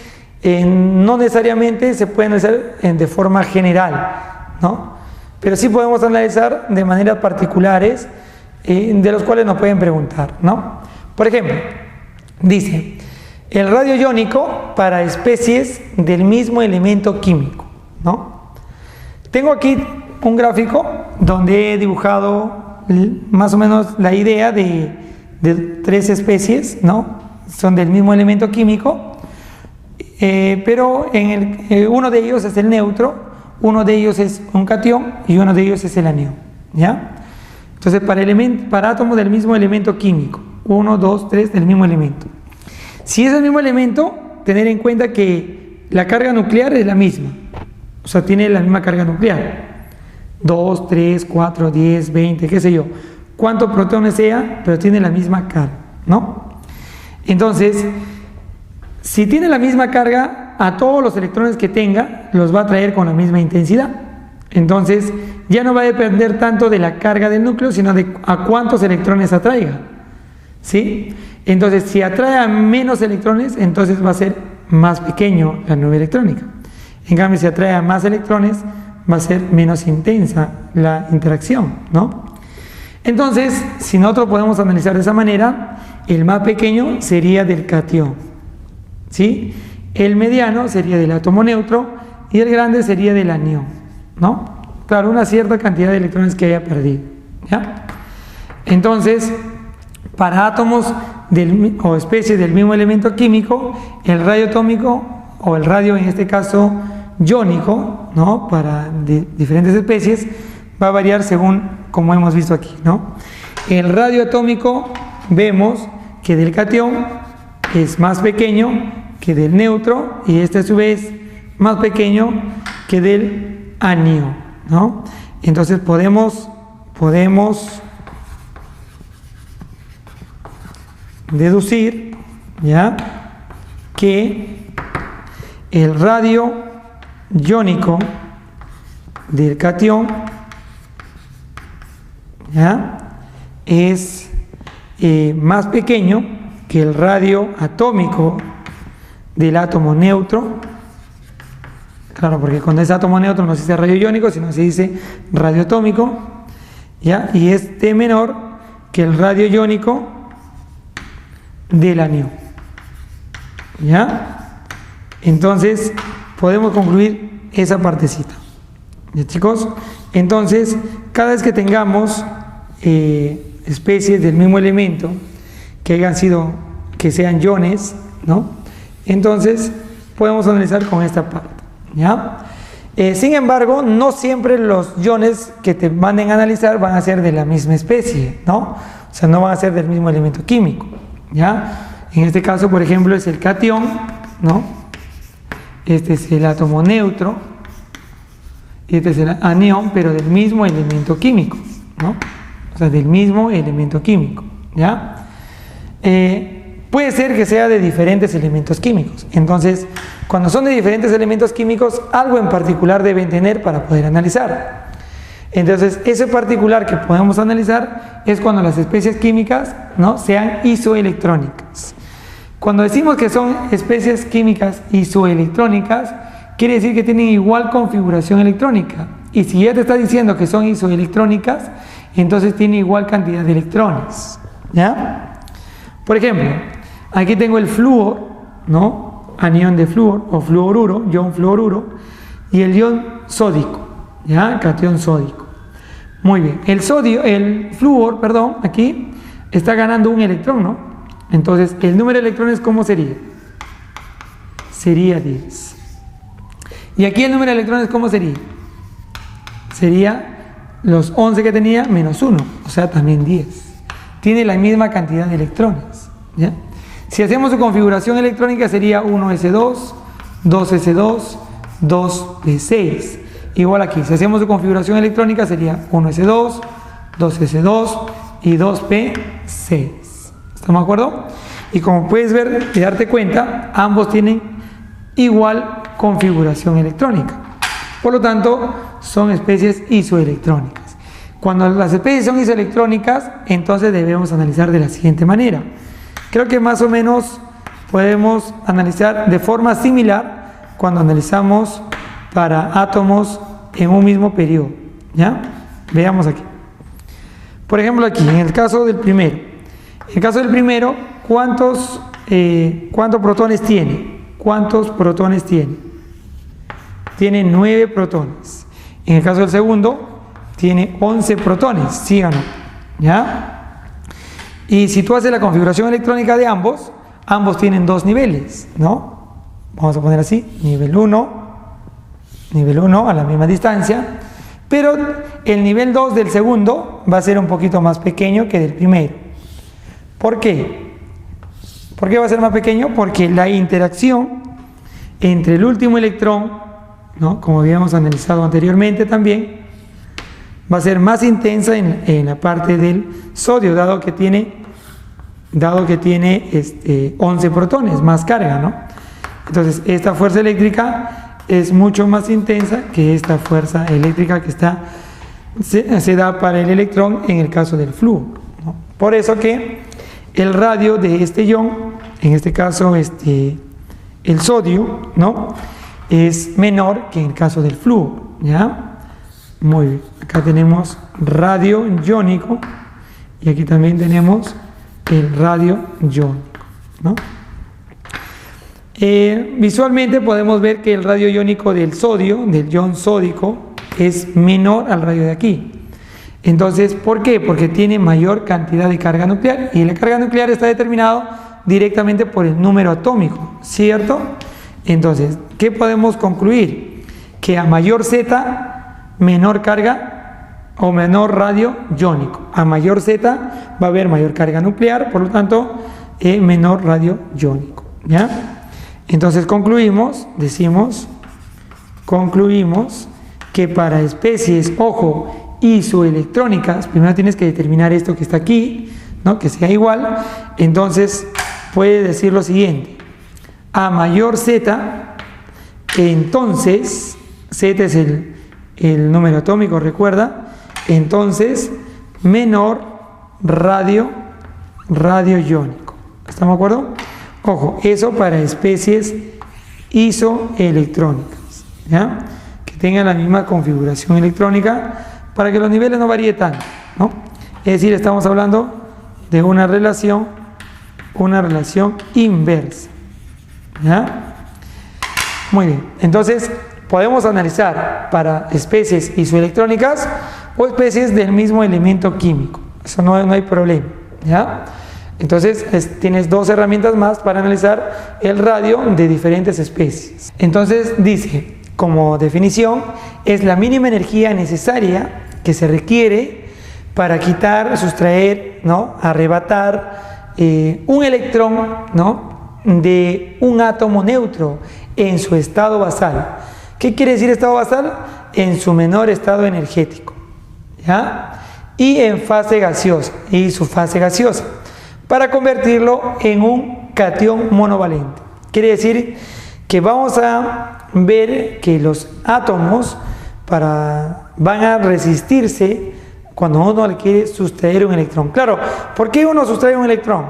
no necesariamente se puede analizar de forma general, ¿no? Pero sí podemos analizar de maneras particulares, de los cuales nos pueden preguntar, ¿no? Por ejemplo, dice: el radio iónico para especies del mismo elemento químico, ¿no? Tengo aquí un gráfico donde he dibujado más o menos la idea de tres especies, ¿no? Son del mismo elemento químico, pero uno de ellos es el neutro, uno de ellos es un catión y uno de ellos es el anión, ¿ya? Entonces, para átomos del mismo elemento químico, 1, 2, 3 del mismo elemento. Si es el mismo elemento, tener en cuenta que la carga nuclear es la misma, o sea, tiene la misma carga nuclear. 2, 3, 4, 10, 20, qué sé yo, cuántos protones sea, pero tiene la misma carga, ¿no? Entonces, si tiene la misma carga, a todos los electrones que tenga, los va a atraer con la misma intensidad. Entonces, ya no va a depender tanto de la carga del núcleo, sino de a cuántos electrones atraiga, ¿sí? Entonces, si atrae a menos electrones, entonces va a ser más pequeño la nube electrónica. En cambio, si atrae a más electrones, va a ser menos intensa la interacción, ¿no? Entonces, si nosotros podemos analizar de esa manera, el más pequeño sería del catión, ¿sí? El mediano sería del átomo neutro y el grande sería del anión, ¿no? Claro, una cierta cantidad de electrones que haya perdido, ¿ya? Entonces, para átomos o especies del mismo elemento químico, el radio atómico, o el radio en este caso iónico, ¿no? Para diferentes especies, va a variar según como hemos visto aquí, ¿no? El radio atómico vemos que del catión es más pequeño que del neutro, y este a su vez más pequeño que del anión, ¿no? Entonces podemos deducir, ¿ya?, que el radio iónico del catión, ¿ya?, es más pequeño que el radio atómico del átomo neutro. Claro, porque cuando es átomo neutro no se dice radio iónico, sino se dice radio atómico, ¿ya? Y es menor que el radio iónico del anión, ¿ya? Entonces podemos concluir esa partecita, ¿ya, chicos? Entonces, cada vez que tengamos especies del mismo elemento que sean iones, ¿no?, entonces podemos analizar con esta parte, ¿ya? Sin embargo, no siempre los iones que te manden a analizar van a ser de la misma especie, ¿no? O sea, no van a ser del mismo elemento químico, ¿ya? En este caso, por ejemplo, es el catión, ¿no? Este es el átomo neutro, y este es el anión, pero del mismo elemento químico, ¿no? O sea, del mismo elemento químico, ¿ya? Puede ser que sea de diferentes elementos químicos. Entonces, cuando son de diferentes elementos químicos, algo en particular deben tener para poder analizar. Entonces, ese particular que podemos analizar es cuando las especies químicas, ¿no?, sean isoelectrónicas. Cuando decimos que son especies químicas isoelectrónicas, quiere decir que tienen igual configuración electrónica. Y si ya te está diciendo que son isoelectrónicas, entonces tiene igual cantidad de electrones, ¿ya? Por ejemplo, aquí tengo el flúor, ¿no?, anión de flúor o fluoruro, ion fluoruro, y el ion sódico, ¿ya?, catión sódico. Muy bien, el flúor, perdón, aquí está ganando un electrón, ¿no? Entonces, el número de electrones, ¿cómo sería? Sería 10. Y aquí el número de electrones, ¿cómo sería? Sería los 11 que tenía menos 1, o sea, también 10. Tiene la misma cantidad de electrones, ¿ya? Si hacemos su configuración electrónica, sería 1s2, 2s2, 2p6. Igual aquí, si hacemos su configuración electrónica, sería 1s2, 2s2 y 2p6. ¿Estamos de acuerdo? Y como puedes ver y darte cuenta, ambos tienen igual configuración electrónica. Por lo tanto, son especies isoelectrónicas. Cuando las especies son isoelectrónicas, entonces debemos analizar de la siguiente manera. Creo que más o menos podemos analizar de forma similar cuando analizamos para átomos en un mismo periodo, ¿ya? Veamos aquí. Por ejemplo, aquí, en el caso del primero. En el caso del primero, ¿cuántos protones tiene? ¿Cuántos protones tiene? Tiene 9 protones. En el caso del segundo, tiene 11 protones, ¿sí o no? ¿Ya? Y si tú haces la configuración electrónica de ambos tienen 2 niveles, ¿no? Vamos a poner así, nivel 1 a la misma distancia, pero el nivel 2 del segundo va a ser un poquito más pequeño que del primero. ¿Por qué? ¿Por qué va a ser más pequeño? Porque la interacción entre el último electrón, ¿no?, como habíamos analizado anteriormente también, va a ser más intensa en la parte del sodio, dado que tiene 11 protones, más carga, ¿no? Entonces, esta fuerza eléctrica es mucho más intensa que esta fuerza eléctrica que se da para el electrón en el caso del flúor, ¿no? Por eso que el radio de este ion, en este caso el sodio, ¿no?, es menor que en el caso del flúor, ¿ya? Muy bien, acá tenemos radio iónico y aquí también tenemos el radio iónico, ¿no? Visualmente podemos ver que el radio iónico del sodio, del ion sódico, es menor al radio de aquí. Entonces, ¿por qué? Porque tiene mayor cantidad de carga nuclear y la carga nuclear está determinado directamente por el número atómico, ¿cierto? Entonces, ¿qué podemos concluir? Que a mayor Z, menor carga o menor radio iónico. A mayor Z va a haber mayor carga nuclear, por lo tanto, menor radio iónico, ¿ya? Entonces concluimos que para especies, ojo, isoelectrónicas, primero tienes que determinar esto que está aquí, ¿no?, que sea igual. Entonces puede decir lo siguiente: a mayor Z, entonces Z es el número atómico, recuerda, entonces menor radio iónico. ¿Estamos de acuerdo? Ojo, eso para especies isoelectrónicas, ¿ya?, que tengan la misma configuración electrónica, para que los niveles no varíen tanto, ¿no? Es decir, estamos hablando de una relación inversa, ¿ya? Muy bien, entonces podemos analizar para especies isoelectrónicas o especies del mismo elemento químico, eso no hay problema, ¿ya? Entonces tienes 2 herramientas más para analizar el radio de diferentes especies. Entonces dice, como definición, es la mínima energía necesaria que se requiere para quitar, sustraer, ¿no?, arrebatar un electrón, ¿no?, de un átomo neutro en su estado basal. ¿Qué quiere decir estado basal? en su menor estado energético, ¿ya? Y en fase gaseosa, y su fase gaseosa, para convertirlo en un catión monovalente. Quiere decir que vamos a ver que los átomos van a resistirse cuando uno le quiere sustraer un electrón. Claro, ¿por qué uno sustrae un electrón?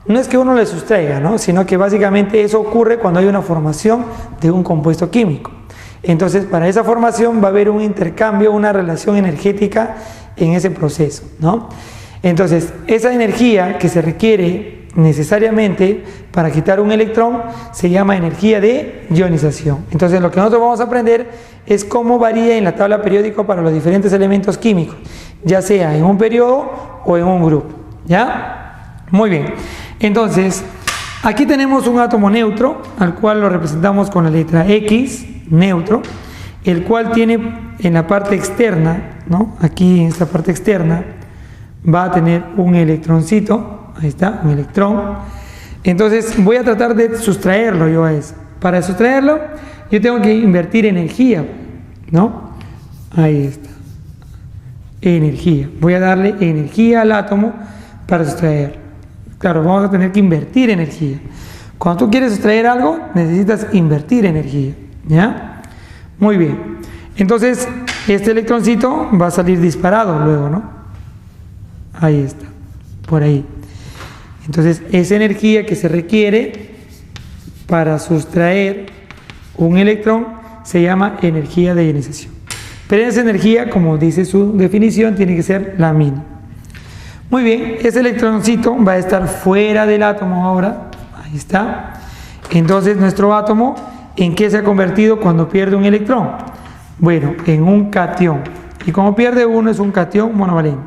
No es que uno le sustraiga, ¿no? Sino que básicamente eso ocurre cuando hay una formación de un compuesto químico. Entonces, para esa formación va a haber un intercambio, una relación energética en ese proceso, ¿no? Entonces, esa energía que se requiere necesariamente para quitar un electrón se llama energía de ionización. Entonces, lo que nosotros vamos a aprender es cómo varía en la tabla periódica para los diferentes elementos químicos, ya sea en un periodo o en un grupo, ¿ya? Muy bien. Entonces, aquí tenemos un átomo neutro, al cual lo representamos con la letra X, neutro, el cual tiene en la parte externa, ¿no? Aquí en esta parte externa va a tener un electroncito, ahí está, un electrón. Entonces voy a tratar de sustraerlo yo a eso. Para sustraerlo yo tengo que invertir energía, ¿no? Ahí está, energía. Voy a darle energía al átomo para sustraerlo. Claro, vamos a tener que invertir energía. Cuando tú quieres sustraer algo, necesitas invertir energía, ¿ya? Muy bien. Entonces, este electroncito va a salir disparado luego, ¿no? Ahí está, por ahí. Entonces, esa energía que se requiere para sustraer un electrón se llama energía de ionización. Pero esa energía, como dice su definición, tiene que ser la mínima. Muy bien, ese electroncito va a estar fuera del átomo ahora. Ahí está. Entonces, nuestro átomo, ¿en qué se ha convertido cuando pierde un electrón? Bueno, en un catión. Y como pierde uno, es un catión monovalente.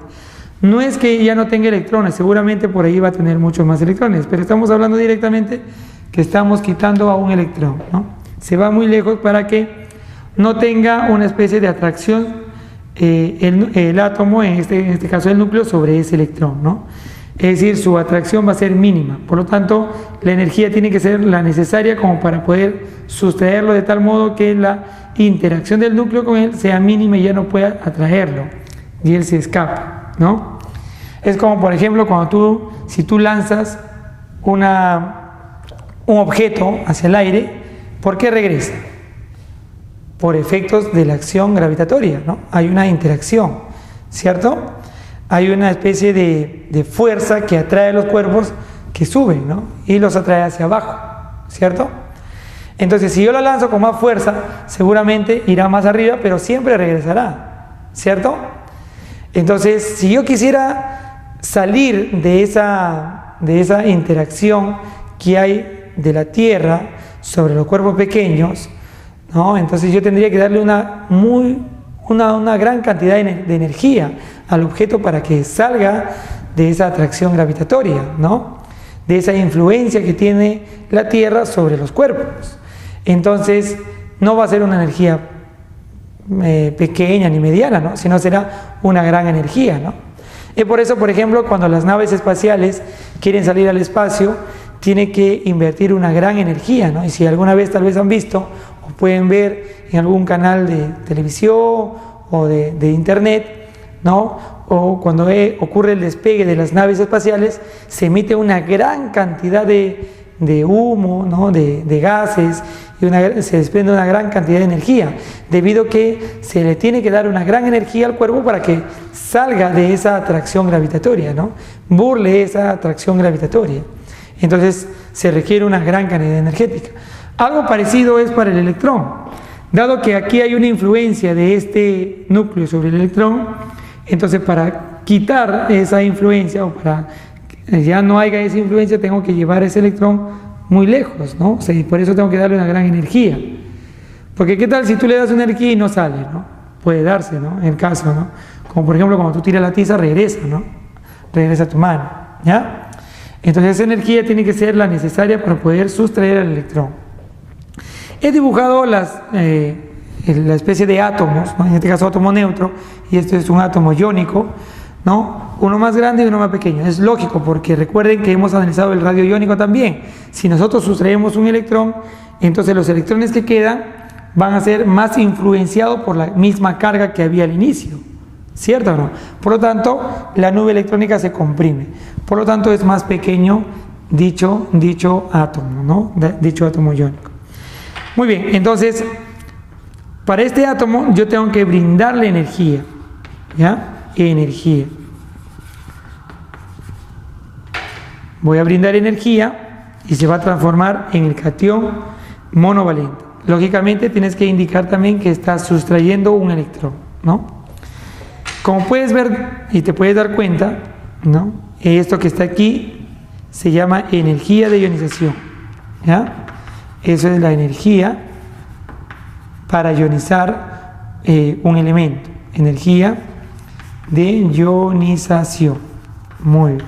No es que ya no tenga electrones, seguramente por ahí va a tener muchos más electrones, pero estamos hablando directamente que estamos quitando a un electrón, ¿no? Se va muy lejos para que no tenga una especie de atracción el átomo, en este caso el núcleo, sobre ese electrón, ¿no? Es decir, su atracción va a ser mínima, por lo tanto la energía tiene que ser la necesaria como para poder sustraerlo de tal modo que la interacción del núcleo con él sea mínima y ya no pueda atraerlo y él se escapa, ¿no? Es como por ejemplo cuando si tú lanzas un objeto hacia el aire, ¿por qué regresa? Por efectos de la acción gravitatoria, ¿no? Hay una interacción, ¿cierto? Hay una especie de fuerza que atrae los cuerpos que suben, ¿no? Y los atrae hacia abajo, ¿cierto? Entonces, si yo la lanzo con más fuerza, seguramente irá más arriba, pero siempre regresará, ¿cierto? Entonces, si yo quisiera salir de esa interacción que hay de la Tierra sobre los cuerpos pequeños, ¿no? Entonces yo tendría que darle una gran cantidad de energía al objeto para que salga de esa atracción gravitatoria, ¿no? De esa influencia que tiene la Tierra sobre los cuerpos. Entonces no va a ser una energía pequeña ni mediana, ¿no? Sino será una gran energía, ¿no? Y por eso, por ejemplo, cuando las naves espaciales quieren salir al espacio, tiene que invertir una gran energía, ¿no? Y si alguna vez tal vez han visto o pueden ver en algún canal de televisión o de internet, ¿no? O cuando ocurre el despegue de las naves espaciales, se emite una gran cantidad de humo, ¿no? de gases, y se desprende una gran cantidad de energía, debido a que se le tiene que dar una gran energía al cuerpo para que salga de esa atracción gravitatoria, ¿no? Burle esa atracción gravitatoria. Entonces se requiere una gran cantidad energética. Algo parecido es para el electrón. Dado que aquí hay una influencia de este núcleo sobre el electrón, entonces para quitar esa influencia o para que ya no haya esa influencia, tengo que llevar ese electrón muy lejos, ¿no? O sea, y por eso tengo que darle una gran energía. Porque ¿qué tal si tú le das una energía y no sale, ¿no? Puede darse, ¿no? En el caso, ¿no? Como por ejemplo cuando tú tiras la tiza, regresa, ¿no? Regresa a tu mano, ¿ya? Entonces esa energía tiene que ser la necesaria para poder sustraer al electrón. He dibujado la especie de átomos, ¿no? En este caso átomo neutro, y este es un átomo iónico, ¿no? Uno más grande y uno más pequeño. Es lógico porque recuerden que hemos analizado el radio iónico también. Si nosotros sustraemos un electrón, entonces los electrones que quedan van a ser más influenciados por la misma carga que había al inicio, ¿cierto o no? Por lo tanto, la nube electrónica se comprime, por lo tanto es más pequeño dicho átomo, ¿no? Dicho átomo iónico. Muy bien, entonces, para este átomo yo tengo que brindarle energía, ¿ya? Energía. Voy a brindar energía y se va a transformar en el catión monovalente. Lógicamente tienes que indicar también que estás sustrayendo un electrón, ¿no? Como puedes ver y te puedes dar cuenta, ¿no? Esto que está aquí se llama energía de ionización, ¿ya? Eso es la energía para ionizar un elemento. Energía de ionización. Muy bien.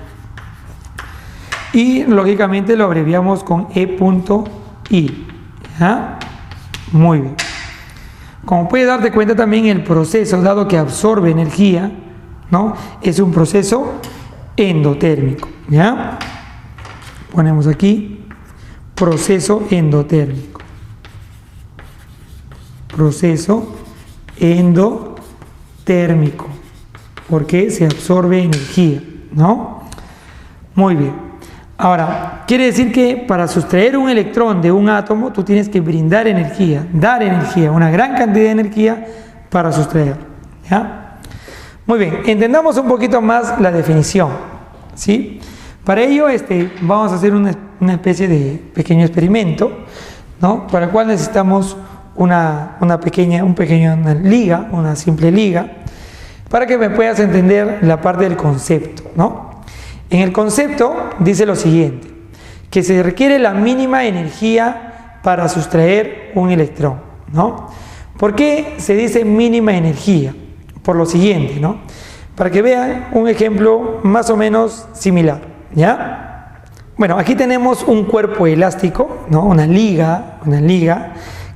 Y lógicamente lo abreviamos con E.I. ¿Ya? Muy bien. Como puedes darte cuenta también, el proceso, dado que absorbe energía, ¿no? Es un proceso endotérmico, ¿ya? Ponemos aquí proceso endotérmico. Proceso endotérmico, porque se absorbe energía, ¿no? Muy bien. Ahora, quiere decir que para sustraer un electrón de un átomo, tú tienes que brindar energía, dar energía, una gran cantidad de energía para sustraer, ¿ya? Muy bien, entendamos un poquito más la definición, ¿sí? Para ello, vamos a hacer una especie de pequeño experimento, ¿no? Para el cual necesitamos una liga, una simple liga, para que me puedas entender la parte del concepto, ¿no? En el concepto dice lo siguiente, que se requiere la mínima energía para sustraer un electrón, ¿no? ¿Por qué se dice mínima energía? Por lo siguiente, ¿no? Para que vean un ejemplo más o menos similar, ¿ya? Bueno, aquí tenemos un cuerpo elástico, ¿no? Una liga,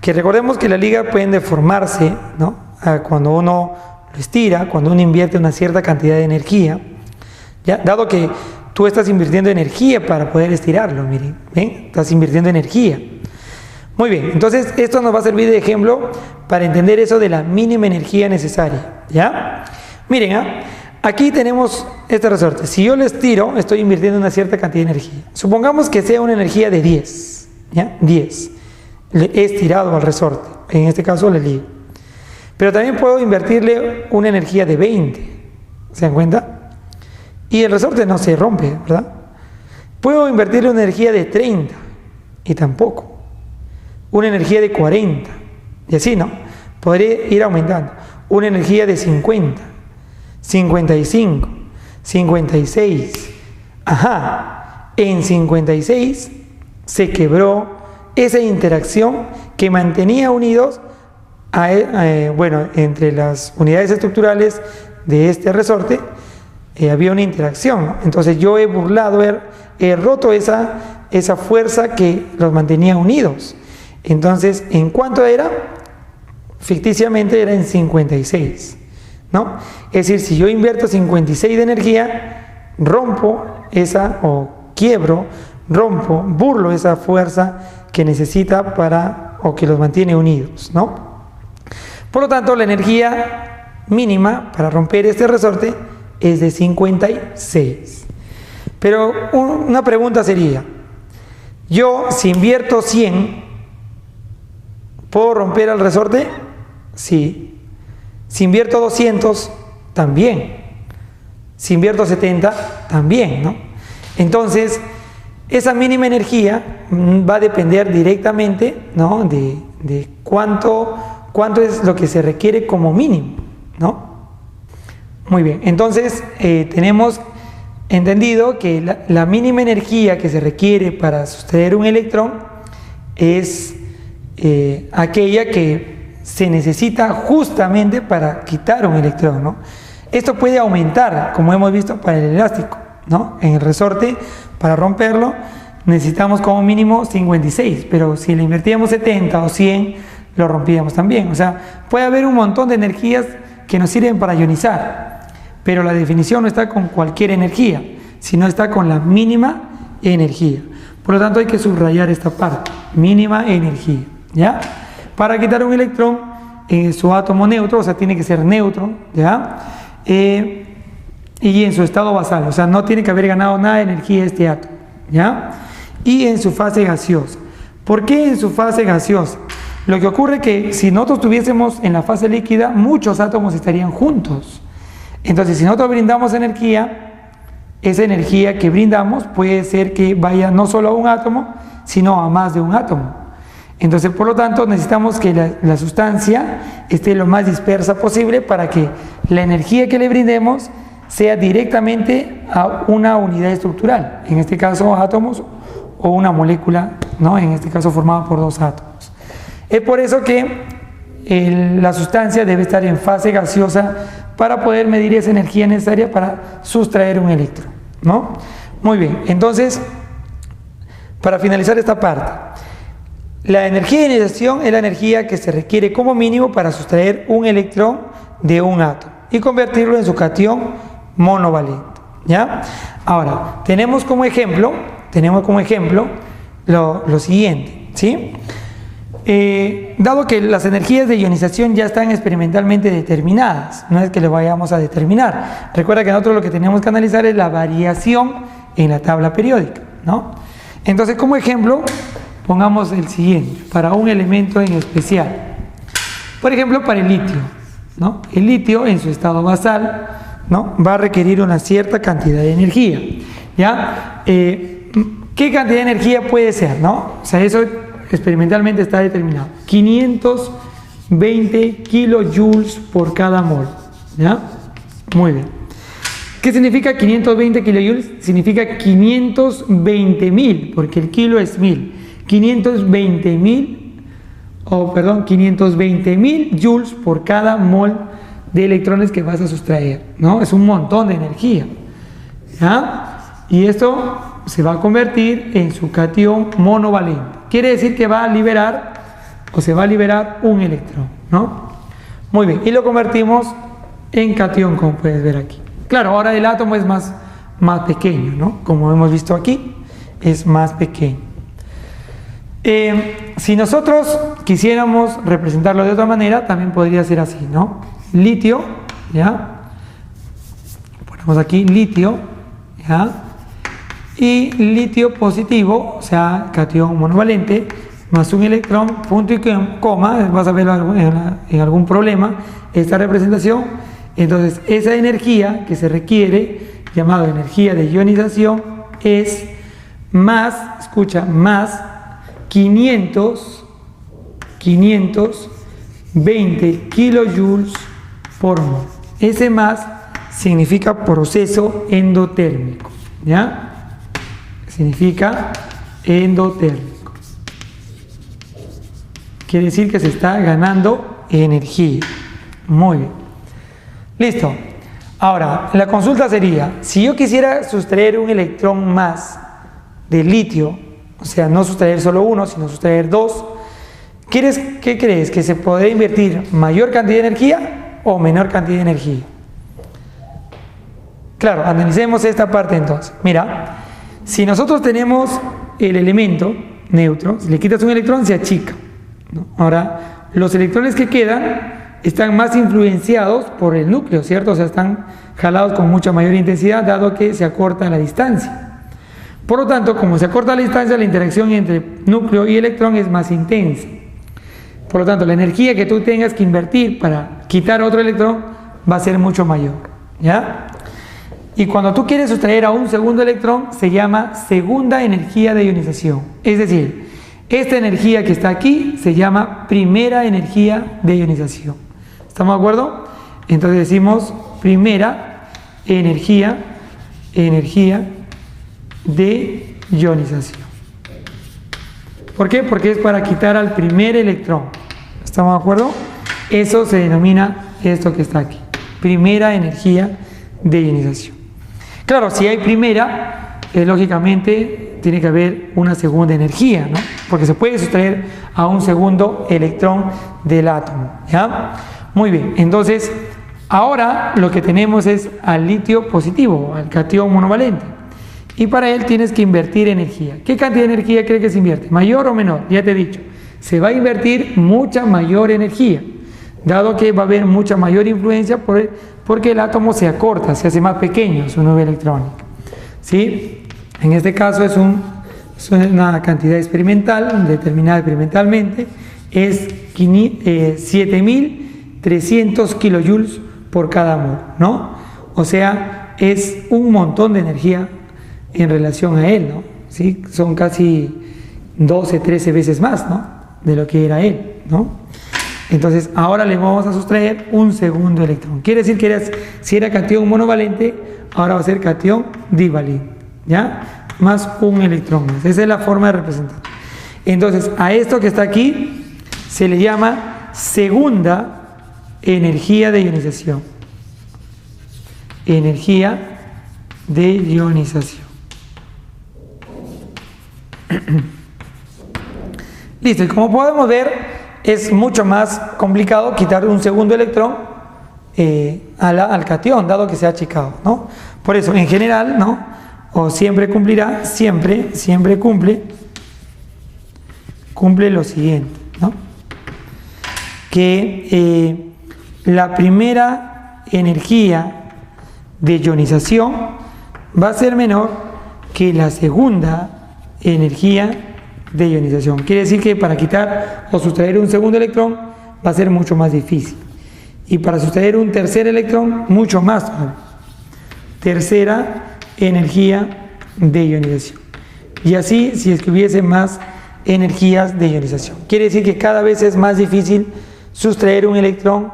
que recordemos que la liga pueden deformarse, ¿no? Cuando uno lo estira, cuando uno invierte una cierta cantidad de energía, ¿ya? Dado que tú estás invirtiendo energía para poder estirarlo, miren, ¿ven? Estás invirtiendo energía. Muy bien, entonces esto nos va a servir de ejemplo para entender eso de la mínima energía necesaria, ¿ya? Miren, aquí tenemos este resorte. Si yo lo estiro, estoy invirtiendo una cierta cantidad de energía. Supongamos que sea una energía de 10, ¿ya? 10. Le he estirado al resorte, en este caso le ligo. Pero también puedo invertirle una energía de 20, ¿se dan cuenta? Y el resorte no se rompe, ¿verdad? Puedo invertirle una energía de 30 y tampoco. Una energía de 40 y así, ¿no? Podré ir aumentando. Una energía de 50, 55, 56. Ajá, en 56 se quebró esa interacción que mantenía unidos entre las unidades estructurales de este resorte. Había una interacción, entonces yo he burlado, he roto esa fuerza que los mantenía unidos. Entonces, ¿en cuánto era? Ficticiamente era en 56, ¿no? Es decir, si yo invierto 56 de energía, burlo esa fuerza que necesita o que los mantiene unidos, ¿no? Por lo tanto, la energía mínima para romper este resorte es de 56. Pero una pregunta sería, yo si invierto 100, ¿puedo romper el resorte? Sí. Si invierto 200, también. Si invierto 70, también, ¿no? Entonces, esa mínima energía va a depender directamente, ¿no? de cuánto es lo que se requiere como mínimo, ¿no? Muy bien, entonces tenemos entendido que la mínima energía que se requiere para sustraer un electrón es aquella que se necesita justamente para quitar un electrón, ¿no? Esto puede aumentar, como hemos visto, para el elástico, ¿no? En el resorte, para romperlo, necesitamos como mínimo 56, pero si le invertíamos 70 o 100, lo rompíamos también. O sea, puede haber un montón de energías que nos sirven para ionizar, pero la definición no está con cualquier energía, sino está con la mínima energía. Por lo tanto, hay que subrayar esta parte, mínima energía, ¿ya? Para quitar un electrón en su átomo neutro, o sea, tiene que ser neutro, ¿ya? Y en su estado basal, o sea, no tiene que haber ganado nada de energía este átomo, ¿ya? Y en su fase gaseosa. ¿Por qué en su fase gaseosa? Lo que ocurre es que si nosotros estuviésemos en la fase líquida, muchos átomos estarían juntos. Entonces, si nosotros brindamos energía, esa energía que brindamos puede ser que vaya no solo a un átomo, sino a más de un átomo. Entonces, por lo tanto, necesitamos que la sustancia esté lo más dispersa posible para que la energía que le brindemos sea directamente a una unidad estructural, en este caso átomos o una molécula, ¿no? En este caso formada por dos átomos. Es por eso que la sustancia debe estar en fase gaseosa para poder medir esa energía necesaria para sustraer un electrón, ¿no? Muy bien, entonces, para finalizar esta parte, la energía de ionización es la energía que se requiere como mínimo para sustraer un electrón de un átomo y convertirlo en su catión monovalente, ¿ya? Ahora, tenemos como ejemplo lo siguiente, ¿sí? Dado que las energías de ionización ya están experimentalmente determinadas, no es que lo vayamos a determinar. Recuerda que nosotros lo que tenemos que analizar es la variación en la tabla periódica, ¿no? Entonces, como ejemplo, pongamos el siguiente, para un elemento en especial. Por ejemplo, para el litio, ¿no? El litio en su estado basal, ¿no? Va a requerir una cierta cantidad de energía, ¿ya? ¿Qué cantidad de energía puede ser, no? O sea, eso experimentalmente está determinado. 520 kilojoules por cada mol, ¿ya? Muy bien. ¿Qué significa 520 kilojoules? Significa 520.000, porque el kilo es 1000. 520.000 joules por cada mol de electrones que vas a sustraer, ¿no? Es un montón de energía, ¿ya? Y esto se va a convertir en su catión monovalente. Quiere decir que va a liberar o se va a liberar un electrón, ¿no? Muy bien, y lo convertimos en catión, como puedes ver aquí. Claro, ahora el átomo es más pequeño, ¿no? Como hemos visto aquí, es más pequeño. Si nosotros quisiéramos representarlo de otra manera, también podría ser así, ¿no? Litio, ¿ya? Ponemos aquí litio, ¿ya? Y litio positivo, o sea, catión monovalente, más un electrón, punto y coma, vas a ver en algún problema esta representación. Entonces, esa energía que se requiere, llamada energía de ionización, es más, escucha, más 520 kilojoules por mol. Ese más significa proceso endotérmico, ¿ya? Significa endotérmico. Quiere decir que se está ganando energía. Muy bien. Listo. Ahora, la consulta sería, si yo quisiera sustraer un electrón más de litio, o sea, no sustraer solo uno, sino sustraer dos, ¿qué crees? ¿Que se podría invertir mayor cantidad de energía o menor cantidad de energía? Claro, analicemos esta parte entonces. Mira, si nosotros tenemos el elemento neutro, si le quitas un electrón se achica, ¿no? Ahora, los electrones que quedan están más influenciados por el núcleo, ¿cierto? O sea, están jalados con mucha mayor intensidad, dado que se acorta la distancia. Por lo tanto, como se acorta la distancia, la interacción entre núcleo y electrón es más intensa. Por lo tanto, la energía que tú tengas que invertir para quitar otro electrón va a ser mucho mayor, ¿ya? Y cuando tú quieres sustraer a un segundo electrón, se llama segunda energía de ionización. Es decir, esta energía que está aquí se llama primera energía de ionización. ¿Estamos de acuerdo? Entonces decimos primera energía de ionización. ¿Por qué? Porque es para quitar al primer electrón. ¿Estamos de acuerdo? Eso se denomina esto que está aquí, primera energía de ionización. Claro, si hay primera, lógicamente tiene que haber una segunda energía, ¿no? Porque se puede sustraer a un segundo electrón del átomo, ¿ya? Muy bien, entonces ahora lo que tenemos es al litio positivo, al catión monovalente. Y para él tienes que invertir energía. ¿Qué cantidad de energía crees que se invierte? ¿Mayor o menor? Ya te he dicho. se va a invertir mucha mayor energía, dado que va a haber mucha mayor influencia porque el átomo se acorta, se hace más pequeño su nube electrónica, ¿sí? En este caso es una cantidad experimental, determinada experimentalmente, es 7300 kilojoules por cada mol, ¿no? O sea, es un montón de energía en relación a él, ¿no? ¿Sí? Son casi 12, 13 veces más, ¿no?, de lo que era él, ¿no? Entonces, ahora le vamos a sustraer un segundo electrón. Quiere decir que si era catión monovalente, ahora va a ser catión divalente, ¿ya? Más un electrón más. Esa es la forma de representar. Entonces, a esto que está aquí se le llama segunda energía de ionización. Energía de ionización. Listo, y como podemos ver, es mucho más complicado quitar un segundo electrón al catión, dado que se ha achicado, ¿no? Por eso, en general, ¿no?, o siempre cumplirá, siempre cumple lo siguiente, ¿no?, que la primera energía de ionización va a ser menor que la segunda energía de ionización. Quiere decir que para quitar o sustraer un segundo electrón va a ser mucho más difícil, y para sustraer un tercer electrón mucho más todavía. Tercera energía de ionización, y así si es que hubiese más energías de ionización. Quiere decir que cada vez es más difícil sustraer un electrón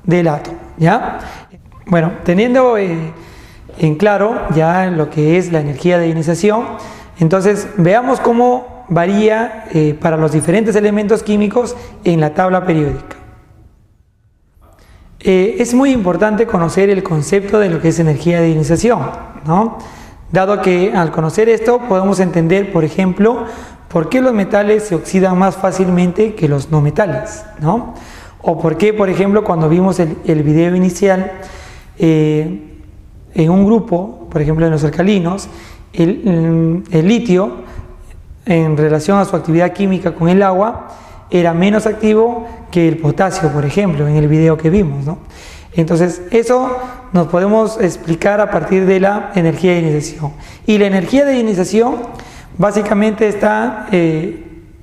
del átomo, ¿ya? Bueno, teniendo en claro ya lo que es la energía de ionización, entonces veamos cómo varía para los diferentes elementos químicos en la tabla periódica. Es muy importante conocer el concepto de lo que es energía de ionización, ¿no?, dado que al conocer esto podemos entender, por ejemplo, por qué los metales se oxidan más fácilmente que los no metales, ¿no?, o por qué, por ejemplo, cuando vimos el video inicial, en un grupo, por ejemplo en los alcalinos, el litio, en relación a su actividad química con el agua, era menos activo que el potasio, por ejemplo, en el video que vimos, ¿no? Entonces, eso nos podemos explicar a partir de la energía de ionización. Y la energía de ionización básicamente está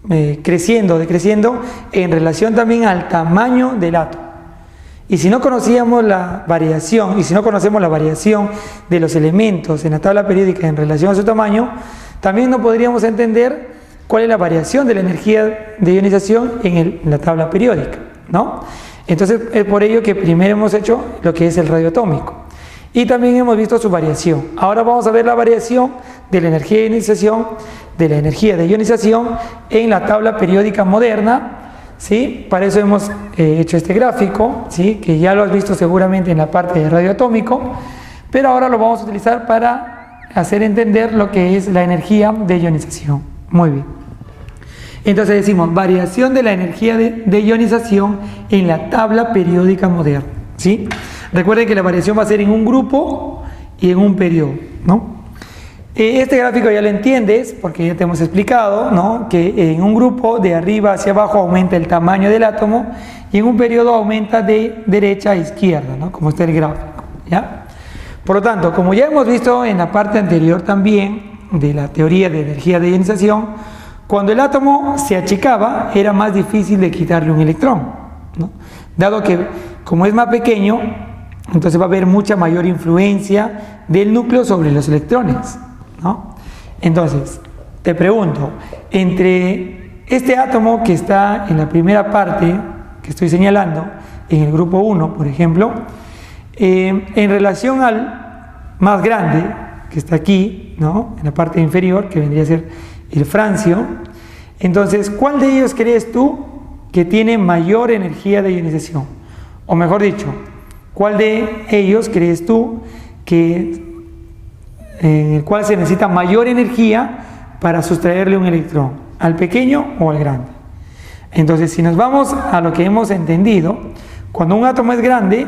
decreciendo en relación también al tamaño del átomo. Y si no conocíamos la variación, y si no conocemos la variación de los elementos en la tabla periódica en relación a su tamaño, también no podríamos entender cuál es la variación de la energía de ionización en la tabla periódica, ¿no? Entonces es por ello que primero hemos hecho lo que es el radioatómico, y también hemos visto su variación. Ahora vamos a ver la variación de la energía de ionización, en la tabla periódica moderna, ¿sí? Para eso hemos hecho este gráfico, ¿sí?, que ya lo has visto seguramente en la parte de radioatómico, pero ahora lo vamos a utilizar para hacer entender lo que es la energía de ionización. Muy bien. Entonces decimos variación de la energía de ionización en la tabla periódica moderna, ¿sí? Recuerden que la variación va a ser en un grupo y en un periodo, ¿no? Este gráfico ya lo entiendes porque ya te hemos explicado, ¿no?, que en un grupo de arriba hacia abajo aumenta el tamaño del átomo, y en un periodo aumenta de derecha a izquierda, ¿no?, como está el gráfico, ¿ya? Por lo tanto, como ya hemos visto en la parte anterior también de la teoría de energía de ionización, cuando el átomo se achicaba era más difícil de quitarle un electrón, ¿no?, dado que como es más pequeño, entonces va a haber mucha mayor influencia del núcleo sobre los electrones, ¿no? Entonces, te pregunto, entre este átomo que está en la primera parte que estoy señalando, en el grupo 1, por ejemplo, en relación al más grande, que está aquí, ¿no?, en la parte inferior, que vendría a ser el francio, entonces, ¿cuál de ellos crees tú que tiene mayor energía de ionización? O mejor dicho, ¿cuál de ellos crees tú en el cual se necesita mayor energía para sustraerle un electrón? ¿Al pequeño o al grande? Entonces, si nos vamos a lo que hemos entendido, cuando un átomo es grande,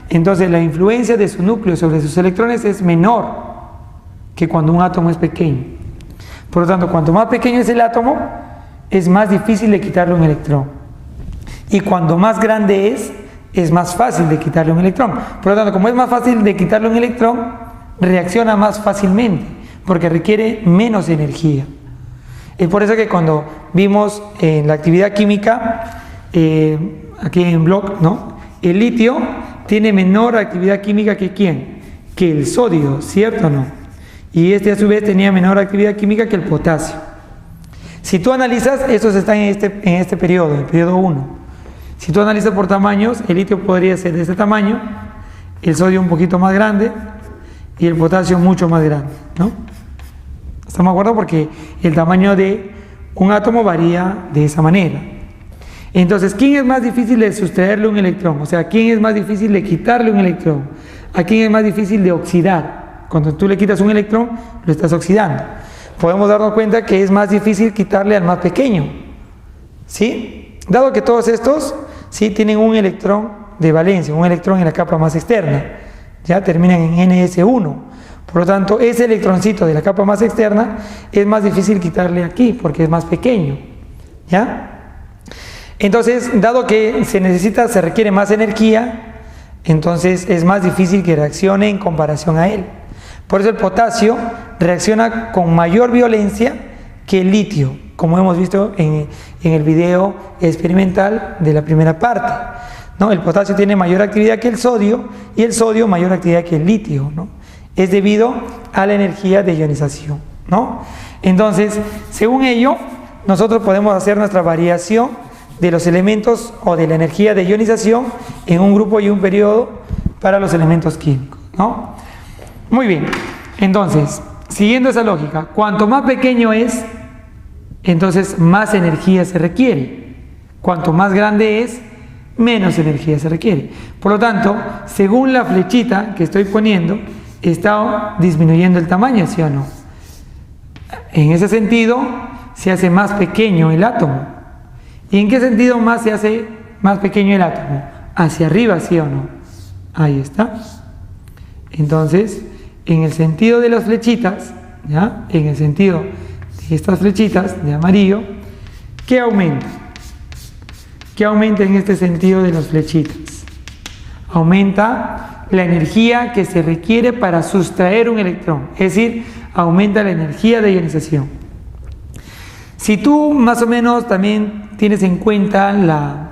entonces la influencia de su núcleo sobre sus electrones es menor que cuando un átomo es pequeño. Por lo tanto, cuanto más pequeño es el átomo, es más difícil de quitarle un electrón. Y cuando más grande es más fácil de quitarle un electrón. Por lo tanto, como es más fácil de quitarle un electrón, reacciona más fácilmente, porque requiere menos energía. Es por eso que cuando vimos en la actividad química, aquí en Bloch, ¿no? El litio tiene menor actividad química que ¿quién? Que el sodio, ¿cierto o no? Y este a su vez tenía menor actividad química que el potasio. Si tú analizas, estos están en este periodo, el periodo 1. Si tú analizas por tamaños, el litio podría ser de este tamaño, el sodio un poquito más grande y el potasio mucho más grande, ¿no? ¿Estamos de acuerdo? Porque el tamaño de un átomo varía de esa manera. Entonces, ¿quién es más difícil de sustraerle un electrón? O sea, ¿quién es más difícil de quitarle un electrón? ¿A quién es más difícil de oxidar? Cuando tú le quitas un electrón, lo estás oxidando. Podemos darnos cuenta que es más difícil quitarle al más pequeño, ¿sí? Dado que todos estos, ¿sí?, tienen un electrón de valencia, un electrón en la capa más externa, ya terminan en NS1. Por lo tanto, ese electroncito de la capa más externa es más difícil quitarle aquí, porque es más pequeño, ¿ya? Entonces, dado que se requiere más energía, entonces es más difícil que reaccione en comparación a él. Por eso el potasio reacciona con mayor violencia que el litio, como hemos visto en el video experimental de la primera parte, ¿no? El potasio tiene mayor actividad que el sodio y el sodio mayor actividad que el litio, ¿no? Es debido a la energía de ionización, ¿no? Entonces, según ello, nosotros podemos hacer nuestra variación de los elementos o de la energía de ionización en un grupo y un periodo para los elementos químicos, ¿no? Muy bien, entonces, siguiendo esa lógica, cuanto más pequeño es, entonces más energía se requiere. Cuanto más grande es, menos energía se requiere. Por lo tanto, según la flechita que estoy poniendo, está disminuyendo el tamaño, ¿sí o no? En ese sentido, se hace más pequeño el átomo. ¿Y en qué sentido más se hace más pequeño el átomo? Hacia arriba, ¿sí o no? Ahí está. Entonces, en el sentido de las flechitas, ¿ya? En el sentido de estas flechitas de amarillo, ¿qué aumenta? ¿Qué aumenta en este sentido de las flechitas? Aumenta la energía que se requiere para sustraer un electrón, es decir, aumenta la energía de ionización. Si tú más o menos también tienes en cuenta la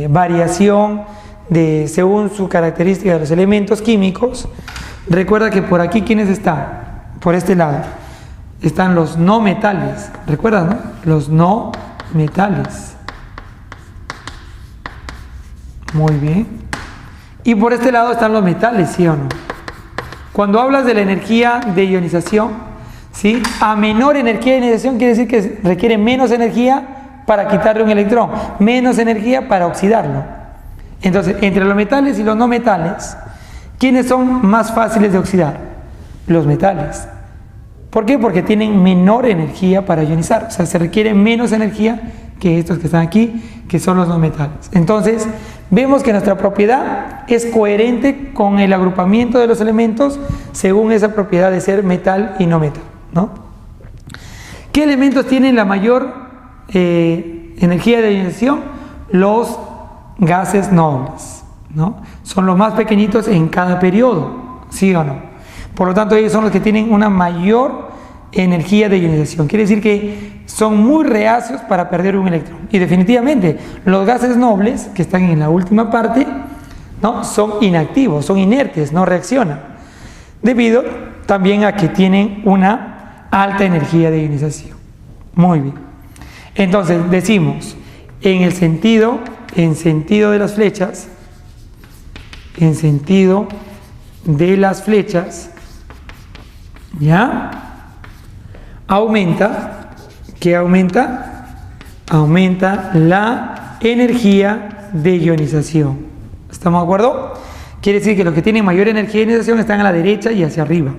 variación según su característica de los elementos químicos, recuerda que por aquí, ¿quiénes están? Por este lado están los no metales, ¿recuerdas, no? Los no metales. Muy bien. Y por este lado están los metales, ¿sí o no? Cuando hablas de la energía de ionización, ¿sí?, a menor energía de ionización quiere decir que requiere menos energía para quitarle un electrón, menos energía para oxidarlo. Entonces, entre los metales y los no metales, ¿quiénes son más fáciles de oxidar? Los metales. ¿Por qué? Porque tienen menor energía para ionizar, o sea, se requiere menos energía que estos que están aquí, que son los no metales. Entonces, vemos que nuestra propiedad es coherente con el agrupamiento de los elementos según esa propiedad de ser metal y no metal, ¿no? ¿Qué elementos tienen la mayor energía de ionización? Los gases nobles, ¿no? Son los más pequeñitos en cada periodo, ¿sí o no? Por lo tanto, ellos son los que tienen una mayor energía de ionización. Quiere decir que son muy reacios para perder un electrón. Y definitivamente, los gases nobles, que están en la última parte, ¿no?, son inactivos, son inertes, no reaccionan, debido también a que tienen una alta energía de ionización. Muy bien. Entonces, decimos, en sentido de las flechas, ¿ya? Aumenta, ¿qué aumenta? Aumenta la energía de ionización. ¿Estamos de acuerdo? Quiere decir que los que tienen mayor energía de ionización están a la derecha y hacia arriba.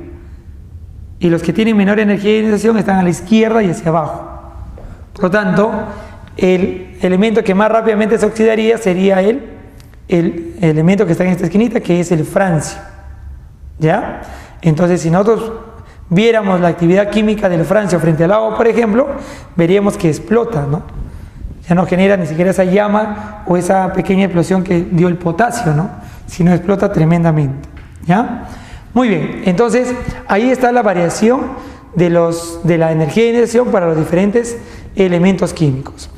Y los que tienen menor energía de ionización están a la izquierda y hacia abajo. Por lo tanto, el elemento que más rápidamente se oxidaría sería el elemento que está en esta esquinita, que es el francio, ¿ya? Entonces, si nosotros viéramos la actividad química del francio frente al agua, por ejemplo, veríamos que explota, ¿no? Ya no genera ni siquiera esa llama o esa pequeña explosión que dio el potasio, ¿no? Sino explota tremendamente, ¿ya? Muy bien, entonces ahí está la variación de la energía de ionización para los diferentes elementos químicos.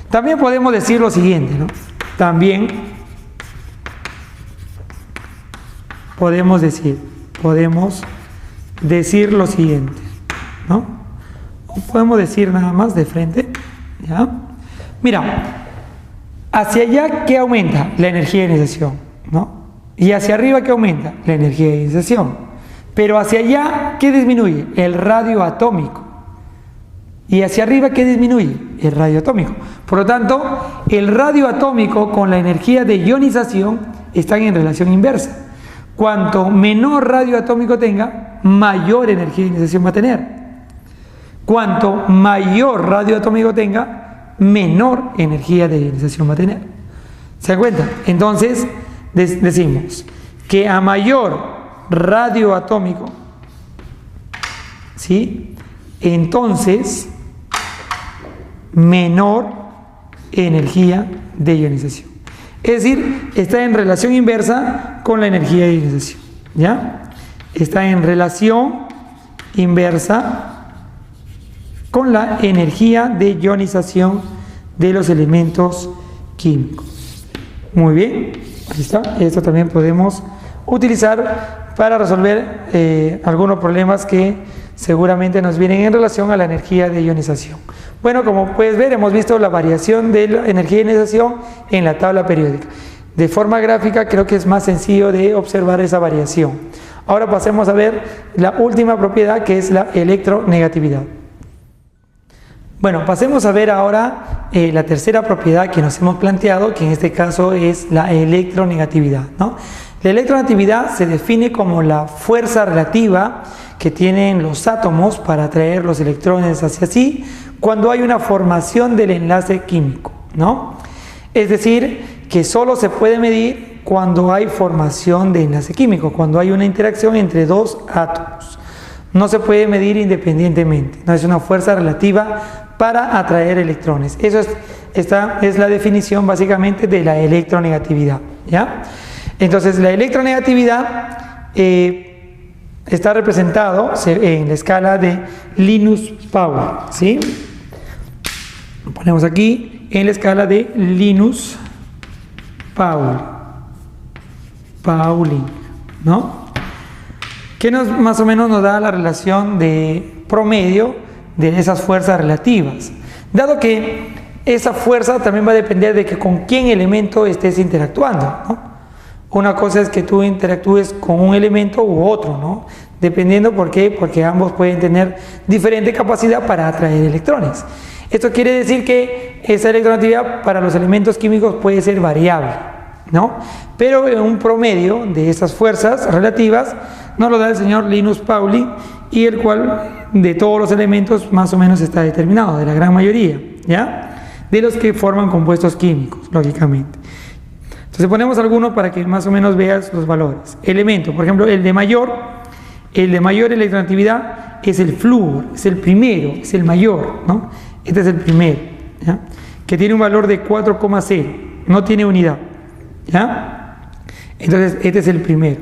También podemos decir lo siguiente, ¿no? También podemos decir lo siguiente, ¿no? Podemos decir nada más de frente, ¿ya? Mira, hacia allá, ¿qué aumenta? La energía de ionización, ¿no? Y hacia arriba, ¿qué aumenta? La energía de ionización. Pero hacia allá, ¿qué disminuye? El radio atómico. Y hacia arriba, ¿qué disminuye? El radio atómico. Por lo tanto, el radio atómico con la energía de ionización están en relación inversa. Cuanto menor radio atómico tenga, mayor energía de ionización va a tener. Cuanto mayor radio atómico tenga, menor energía de ionización va a tener. ¿Se dan cuenta? Entonces, decimos que a mayor radio atómico, ¿sí? Entonces, menor energía de ionización. Es decir, está en relación inversa con la energía de ionización, ¿ya? Está en relación inversa con la energía de ionización de los elementos químicos. Muy bien, ahí está. Esto también podemos utilizar para resolver algunos problemas que seguramente nos vienen en relación a la energía de ionización. Bueno, como puedes ver, hemos visto la variación de la energía de ionización en la tabla periódica. De forma gráfica creo que es más sencillo de observar esa variación. Ahora pasemos a ver la última propiedad, que es la electronegatividad. Bueno, pasemos a ver ahora la tercera propiedad que nos hemos planteado, que en este caso es la electronegatividad, ¿no? La electronegatividad se define como la fuerza relativa que tienen los átomos para atraer los electrones hacia sí cuando hay una formación del enlace químico, ¿no? Es decir, que solo se puede medir cuando hay formación de enlace químico, cuando hay una interacción entre dos átomos. No se puede medir independientemente, no es una fuerza relativa para atraer electrones. Esta es la definición básicamente de la electronegatividad, ¿ya? Entonces, la electronegatividad está representado en la escala de Linus-Pauling, ¿sí? Lo ponemos aquí en la escala de Linus-Pauling, ¿no? Que más o menos nos da la relación de promedio de esas fuerzas relativas, dado que esa fuerza también va a depender de que con quién elemento estés interactuando, ¿no? Una cosa es que tú interactúes con un elemento u otro, ¿no? Dependiendo, ¿por qué? Porque ambos pueden tener diferente capacidad para atraer electrones. Esto quiere decir que esa electronegatividad para los elementos químicos puede ser variable, ¿no? Pero en un promedio de esas fuerzas relativas nos lo da el señor Linus Pauling, y el cual de todos los elementos más o menos está determinado, de la gran mayoría, ¿ya? De los que forman compuestos químicos, lógicamente. Entonces ponemos algunos para que más o menos veas los valores. Elemento, por ejemplo, el de mayor electronegatividad es el flúor, es el primero, es el mayor, ¿no? Este es el primero, ¿ya? Que tiene un valor de 4,0, no tiene unidad, ¿ya? Entonces este es el primero,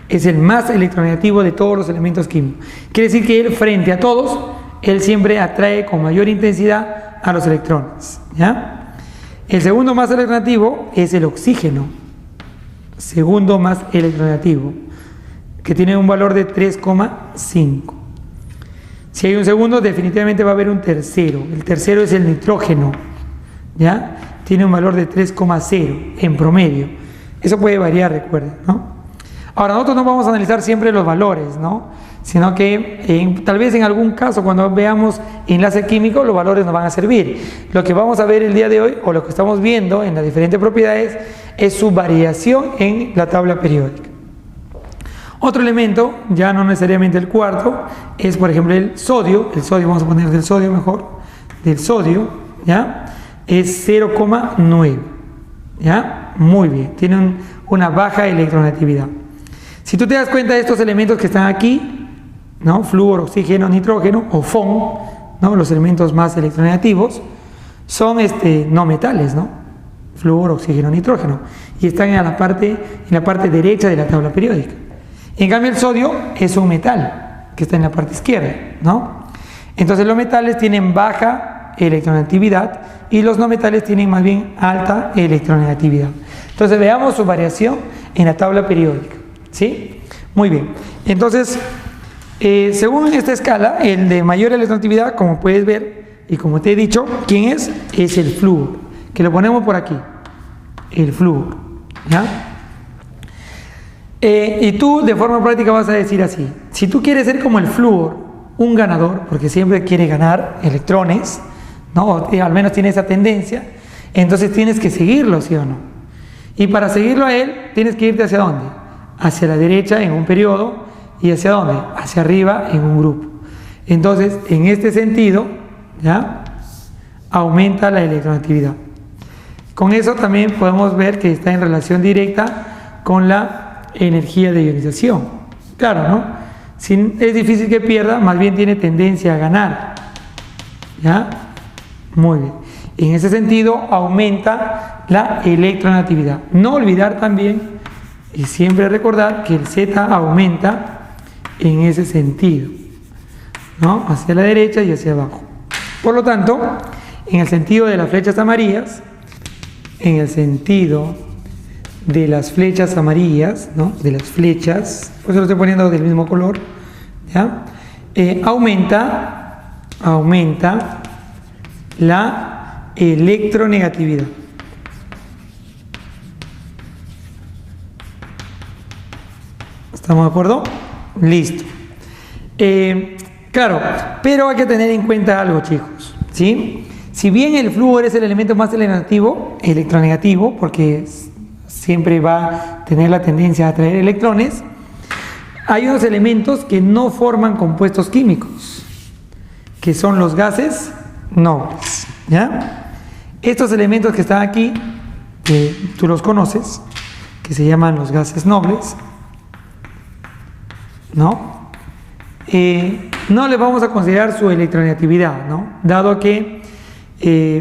es el más electronegativo de todos los elementos químicos. Quiere decir que él, frente a todos, él siempre atrae con mayor intensidad a los electrones, ¿ya? El segundo más electronegativo es el oxígeno, segundo más electronegativo, que tiene un valor de 3,5. Si hay un segundo, definitivamente va a haber un tercero. El tercero es el nitrógeno, ¿ya? Tiene un valor de 3,0 en promedio. Eso puede variar, recuerden, ¿no? Ahora, nosotros no vamos a analizar siempre los valores, ¿no? Sino que tal vez en algún caso, cuando veamos enlace químico, los valores nos van a servir. Lo que vamos a ver el día de hoy, o lo que estamos viendo en las diferentes propiedades, es su variación en la tabla periódica. Otro elemento, ya no necesariamente el cuarto, es por ejemplo el sodio. El sodio, vamos a poner del sodio mejor, del sodio, ¿ya? Es 0,9, ¿ya? Muy bien, tiene una baja electronegatividad. Si tú te das cuenta de estos elementos que están aquí, ¿no? Flúor, oxígeno, nitrógeno, o Fon, ¿no? Los elementos más electronegativos, son no metales, ¿no? Flúor, oxígeno, nitrógeno, y están en la parte derecha de la tabla periódica. En cambio el sodio es un metal, que está en la parte izquierda, ¿no? Entonces los metales tienen baja electronegatividad y los no metales tienen más bien alta electronegatividad. Entonces veamos su variación en la tabla periódica, ¿sí? Muy bien, entonces según esta escala, el de mayor electronegatividad, como puedes ver y como te he dicho, ¿quién es? Es el flúor, que lo ponemos por aquí, el flúor, ¿ya? Y tú de forma práctica vas a decir así: si tú quieres ser como el flúor, un ganador, porque siempre quiere ganar electrones, ¿no? O al menos tiene esa tendencia, entonces tienes que seguirlo, ¿sí o no? Y para seguirlo a él, tienes que irte ¿hacia dónde? Hacia la derecha en un periodo, y ¿hacia dónde? Hacia arriba en un grupo. Entonces, en este sentido, ¿ya? Aumenta la electronegatividad. Con eso también podemos ver que está en relación directa con la energía de ionización. Claro, ¿no? Si es difícil que pierda, más bien tiene tendencia a ganar. ¿Ya? Muy bien. En ese sentido, aumenta la electronegatividad. No olvidar también, y siempre recordar, que el Z aumenta en ese sentido, ¿no? Hacia la derecha y hacia abajo. Por lo tanto, en el sentido de las flechas amarillas, ¿no? De las flechas, pues lo estoy poniendo del mismo color, ¿ya? Aumenta la electronegatividad. ¿Estamos de acuerdo? Listo. Claro, pero hay que tener en cuenta algo, chicos, ¿sí? Si bien el flúor es el elemento más electronegativo, porque siempre va a tener la tendencia a atraer electrones, hay unos elementos que no forman compuestos químicos, que son los gases nobles, ¿ya? Estos elementos que están aquí, que tú los conoces, que se llaman los gases nobles, ¿no? No les vamos a considerar su electronegatividad, ¿no? Dado que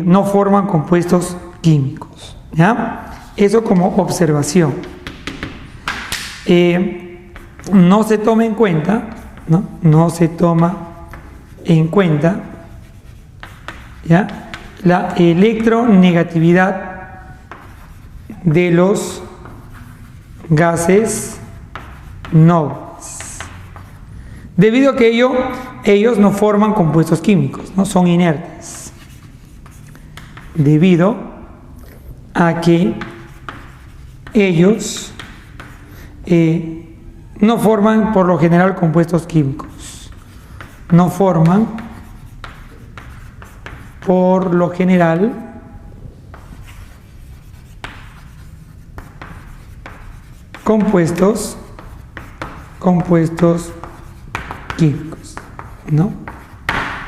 no forman compuestos químicos, ¿ya? Eso como observación. No se toma en cuenta, ¿no? No se toma en cuenta, ¿ya? La electronegatividad de los gases nobles, debido a que ellos no forman compuestos químicos, no son inertes, debido a que ellos no forman por lo general compuestos químicos, no forman por lo general compuestos químicos, ¿no?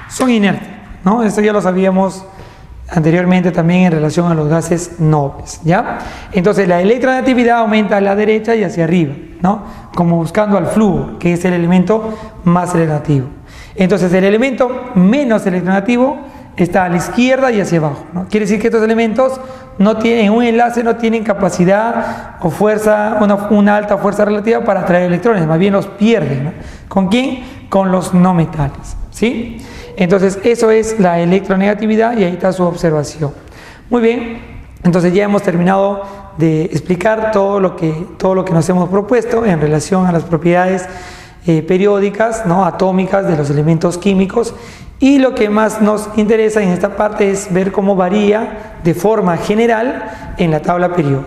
Son inertes, ¿no? Esto ya lo sabíamos anteriormente también en relación a los gases nobles, ¿ya? Entonces la electronegatividad aumenta a la derecha y hacia arriba, ¿no? Como buscando al flúor, que es el elemento más electronegativo. Entonces el elemento menos electronegativo está a la izquierda y hacia abajo, ¿no? Quiere decir que estos elementos no tienen un enlace, no tienen capacidad o fuerza, una alta fuerza relativa para atraer electrones, más bien los pierden, ¿no? ¿Con quién? Con los no metales, ¿sí? Entonces eso es la electronegatividad y ahí está su observación. Muy bien, entonces ya hemos terminado de explicar todo lo que nos hemos propuesto en relación a las propiedades periódicas, ¿no? Atómicas de los elementos químicos, y lo que más nos interesa en esta parte es ver cómo varía de forma general en la tabla periódica.